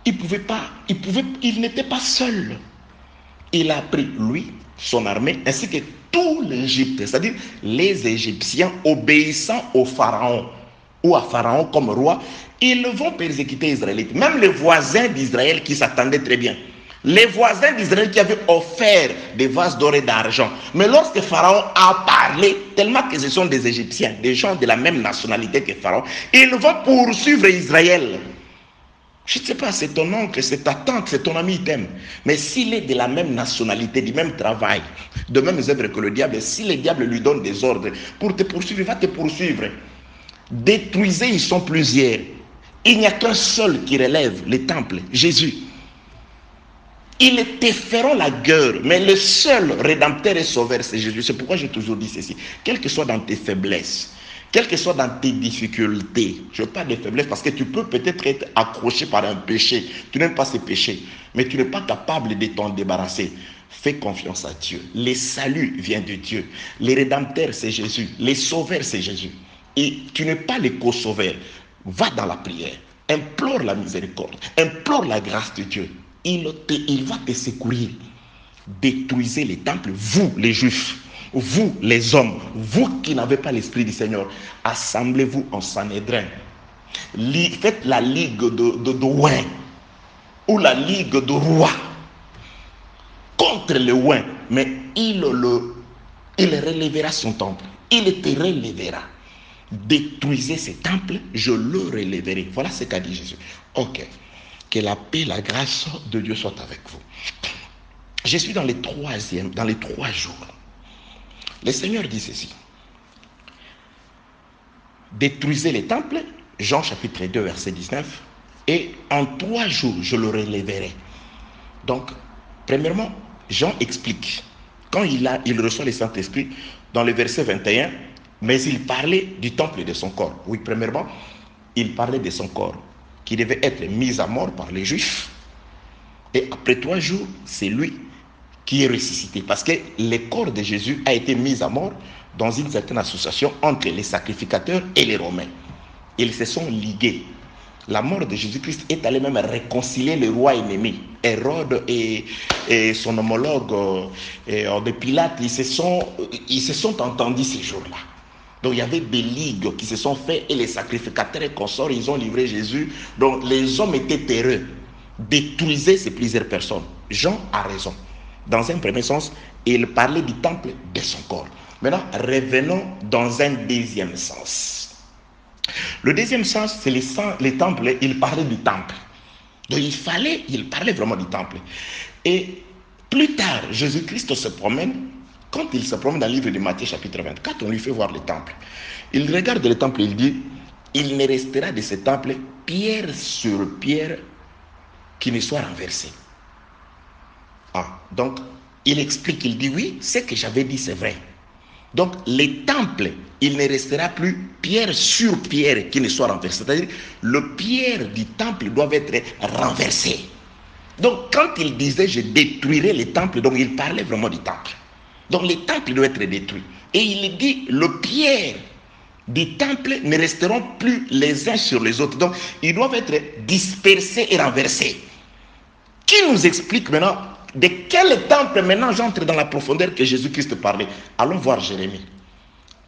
Il n'était pas seul. Il a pris lui, son armée, ainsi que tout l'Égypte, c'est-à-dire les Égyptiens obéissant au Pharaon ou à Pharaon comme roi, ils vont persécuter les Israélites. Même les voisins d'Israël qui s'attendaient très bien. Les voisins d'Israël qui avaient offert des vases d'or et d'argent. Mais lorsque Pharaon a parlé, tellement que ce sont des Égyptiens, des gens de la même nationalité que Pharaon, ils vont poursuivre Israël. Je ne sais pas, c'est ton oncle, c'est ta tante, c'est ton ami, il t'aime. Mais s'il est de la même nationalité, du même travail, de même œuvres que le diable, si le diable lui donne des ordres pour te poursuivre, il va te poursuivre. Détruisez, ils sont plusieurs. Il n'y a qu'un seul qui relève les temples, Jésus. Ils te feront la guerre, mais le seul rédempteur et sauveur, c'est Jésus. C'est pourquoi j'ai toujours dit ceci. Quelles que soient dans tes faiblesses, quelles que soient dans tes difficultés, je parle de faiblesse parce que tu peux peut-être être accroché par un péché. Tu n'aimes pas ce péché, mais tu n'es pas capable de t'en débarrasser. Fais confiance à Dieu. Le salut vient de Dieu. Le rédempteur, c'est Jésus. Le sauveur, c'est Jésus. Et tu n'es pas le co-sauveur. Va dans la prière. Implore la miséricorde. Implore la grâce de Dieu. Il va te secourir. Détruisez les temples, vous les Juifs, vous les hommes, vous qui n'avez pas l'esprit du Seigneur, assemblez-vous en Sanhédrin. Faites la ligue de ouin ou la ligue de roi contre le ouin, mais il relèvera son temple. Il te relèvera. Détruisez ces temples, je le relèverai. Voilà ce qu'a dit Jésus. Ok. Que la paix, la grâce de Dieu soit avec vous. Je suis dans les 3 jours. Le Seigneur dit ceci. Détruisez les temples, Jean chapitre 2, verset 19, et en 3 jours, je le relèverai. Donc, premièrement, Jean explique. Quand il reçoit le Saint-Esprit, dans le verset 21, mais il parlait du temple et de son corps. Oui, premièrement, il parlait de son corps, qui devait être mis à mort par les Juifs. Et après 3 jours, c'est lui qui est ressuscité. Parce que le corps de Jésus a été mis à mort dans une certaine association entre les sacrificateurs et les Romains. Ils se sont ligués. La mort de Jésus-Christ est allée même réconcilier le roi ennemi. Hérode et son homologue de Pilate, ils se sont entendus ces jours-là. Donc il y avait des ligues qui se sont faites et les sacrificateurs et consorts, ils ont livré Jésus. Donc les hommes étaient terreux. Détruisaient ces plusieurs personnes. Jean a raison. Dans un premier sens, il parlait du temple de son corps. Maintenant, revenons dans un deuxième sens. Le deuxième sens, c'est les temples. Il parlait du temple. Donc il parlait vraiment du temple. Et plus tard, Jésus-Christ se promène. Quand il se promène dans le livre de Matthieu chapitre 24, on lui fait voir le temple. Il regarde le temple et il dit, il ne restera de ce temple pierre sur pierre qui ne soit renversé. Donc, il explique, il dit oui, ce que j'avais dit c'est vrai. Donc, les temples, il ne restera plus pierre sur pierre qui ne soit renversé. C'est-à-dire, le pierre du temple doit être renversé. Donc, quand il disait je détruirai les temples, donc il parlait vraiment du temple. Donc, les temples doivent être détruits. Et il dit, le pierre du temple ne resteront plus les uns sur les autres. Donc, ils doivent être dispersés et renversés. Qui nous explique maintenant De quel temple maintenant j'entre dans la profondeur que Jésus-Christ parlait? Allons voir Jérémie.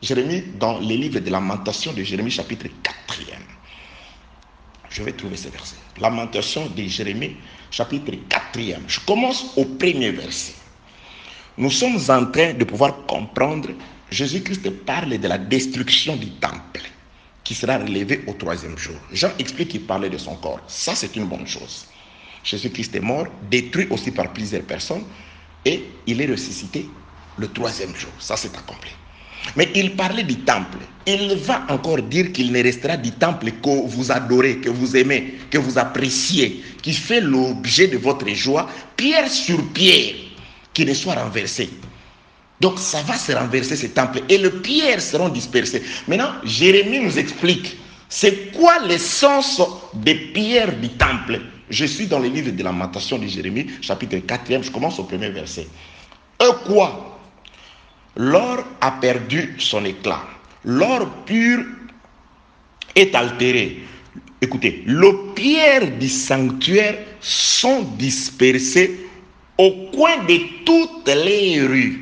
Jérémie, dans les livres de Lamentation de Jérémie, chapitre 4e. Je vais trouver ce verset. Lamentation de Jérémie, chapitre 4e. Je commence au premier verset. Nous sommes en train de pouvoir comprendre, Jésus-Christ parle de la destruction du temple qui sera relevé au 3e jour. Jean explique qu'il parlait de son corps. Ça, c'est une bonne chose. Jésus-Christ est mort, détruit aussi par plusieurs personnes, et il est ressuscité le 3e jour. Ça, c'est accompli. Mais il parlait du temple. Il va encore dire qu'il ne restera du temple que vous adorez, que vous aimez, que vous appréciez, qui fait l'objet de votre joie, pierre sur pierre, qui ne soit renversé. Donc ça va se renverser ce temple et les pierres seront dispersées. Maintenant, Jérémie nous explique c'est quoi l'essence des pierres du temple. Je suis dans le livre de Lamentation de Jérémie, chapitre 4e, je commence au premier verset. Quoi? L'or a perdu son éclat. L'or pur est altéré. Écoutez, les pierres du sanctuaire sont dispersées au coin de toutes les rues.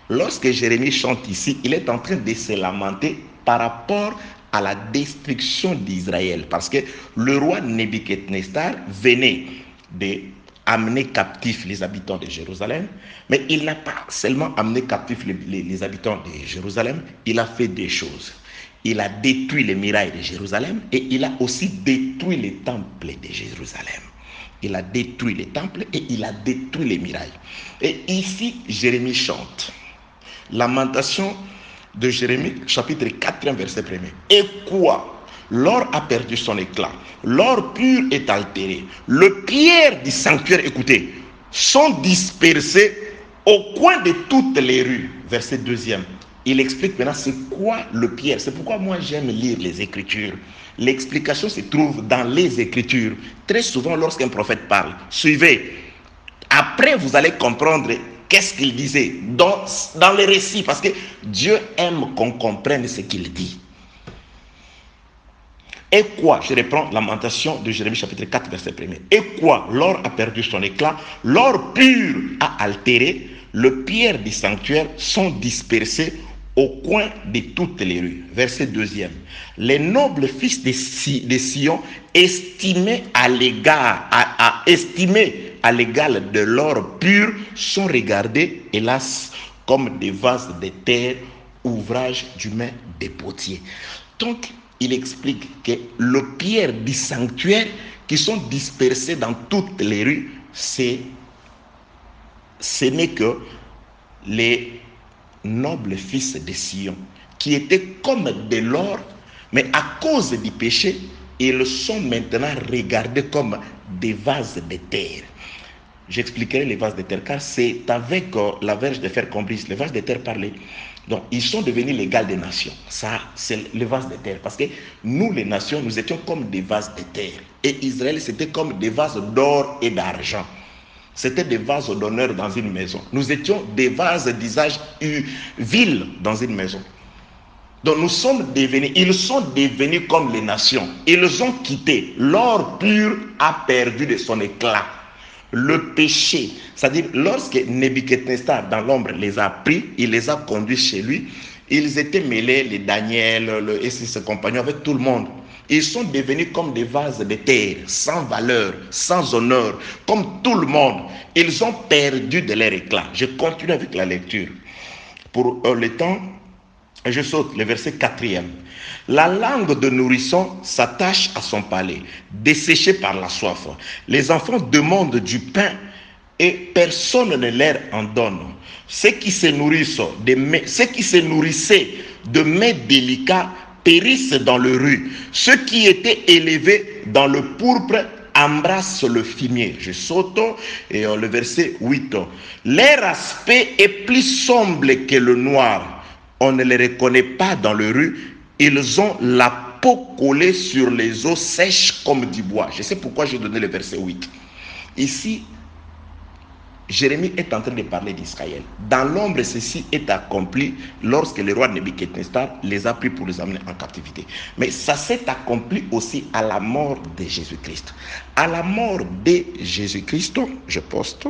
Lorsque Jérémie chante ici, il est en train de se lamenter par rapport à la destruction d'Israël. Parce que le roi Nebuchadnezzar venait d'amener captifs les habitants de Jérusalem. Mais il n'a pas seulement amené captifs les habitants de Jérusalem, il a fait des choses. Il a détruit les murailles de Jérusalem et il a aussi détruit les temples de Jérusalem. Il a détruit les temples et il a détruit les murailles. Et ici, Jérémie chante. Lamentation de Jérémie, chapitre 4, verset 1er. Et quoi? L'or a perdu son éclat. L'or pur est altéré. Les pierres du sanctuaire, écoutez, sont dispersées au coin de toutes les rues. Verset 2e. Il explique maintenant c'est quoi le pierre. C'est pourquoi moi j'aime lire les Écritures. L'explication se trouve dans les Écritures. Très souvent lorsqu'un prophète parle, suivez. Après vous allez comprendre qu'est-ce qu'il disait dans les récits. Parce que Dieu aime qu'on comprenne ce qu'il dit. Et quoi? Je reprends Lamentation de Jérémie chapitre 4 verset 1er. Et quoi? L'or a perdu son éclat. L'or pur a altéré. Les pierres du sanctuaire sont dispersées au coin de toutes les rues. Verset 2e. Les nobles fils de Sion, estimés à l'égal de l'or pur, sont regardés, hélas, comme des vases de terre, ouvrage d'humains des potiers. Donc, il explique que les pierres du sanctuaire qui sont dispersées dans toutes les rues, ce n'est que les nobles fils de Sion, qui étaient comme de l'or, mais à cause du péché, ils sont maintenant regardés comme des vases de terre. J'expliquerai les vases de terre, car c'est avec la verge de fer qu'on brise. Les vases de terre parlaient. Donc, ils sont devenus l'égal des nations. Ça, c'est les vases de terre. Parce que nous, les nations, nous étions comme des vases de terre. Et Israël, c'était comme des vases d'or et d'argent. C'était des vases d'honneur dans une maison. Nous étions des vases d'usage vil dans une maison. Donc ils sont devenus comme les nations. Ils ont quitté. L'or pur a perdu de son éclat. Le péché, c'est-à-dire lorsque Nebuchadnezzar dans l'ombre les a pris, il les a conduits chez lui, ils étaient mêlés, les Daniel et ses compagnons, avec tout le monde. Ils sont devenus comme des vases de terre, sans valeur, sans honneur, comme tout le monde. Ils ont perdu de leur éclat. Je continue avec la lecture. Pour le temps, je saute le verset 4e. La langue de nourrisson s'attache à son palais, desséché par la soif. Les enfants demandent du pain et personne ne leur en donne. Ceux qui se nourrissaient de mets délicats périssent dans les rues. Ceux qui étaient élevés dans le pourpre embrassent le fumier. Je saute et le verset 8. Leur aspect est plus sombre que le noir. On ne les reconnaît pas dans les rues. Ils ont la peau collée sur les os sèches comme du bois. Je sais pourquoi j'ai donné le verset 8. Ici, Jérémie est en train de parler d'Israël. Dans l'ombre, ceci est accompli lorsque le roi Nebuchadnezzar les a pris pour les amener en captivité. Mais ça s'est accompli aussi à la mort de Jésus-Christ. À la mort de Jésus-Christ, je poste.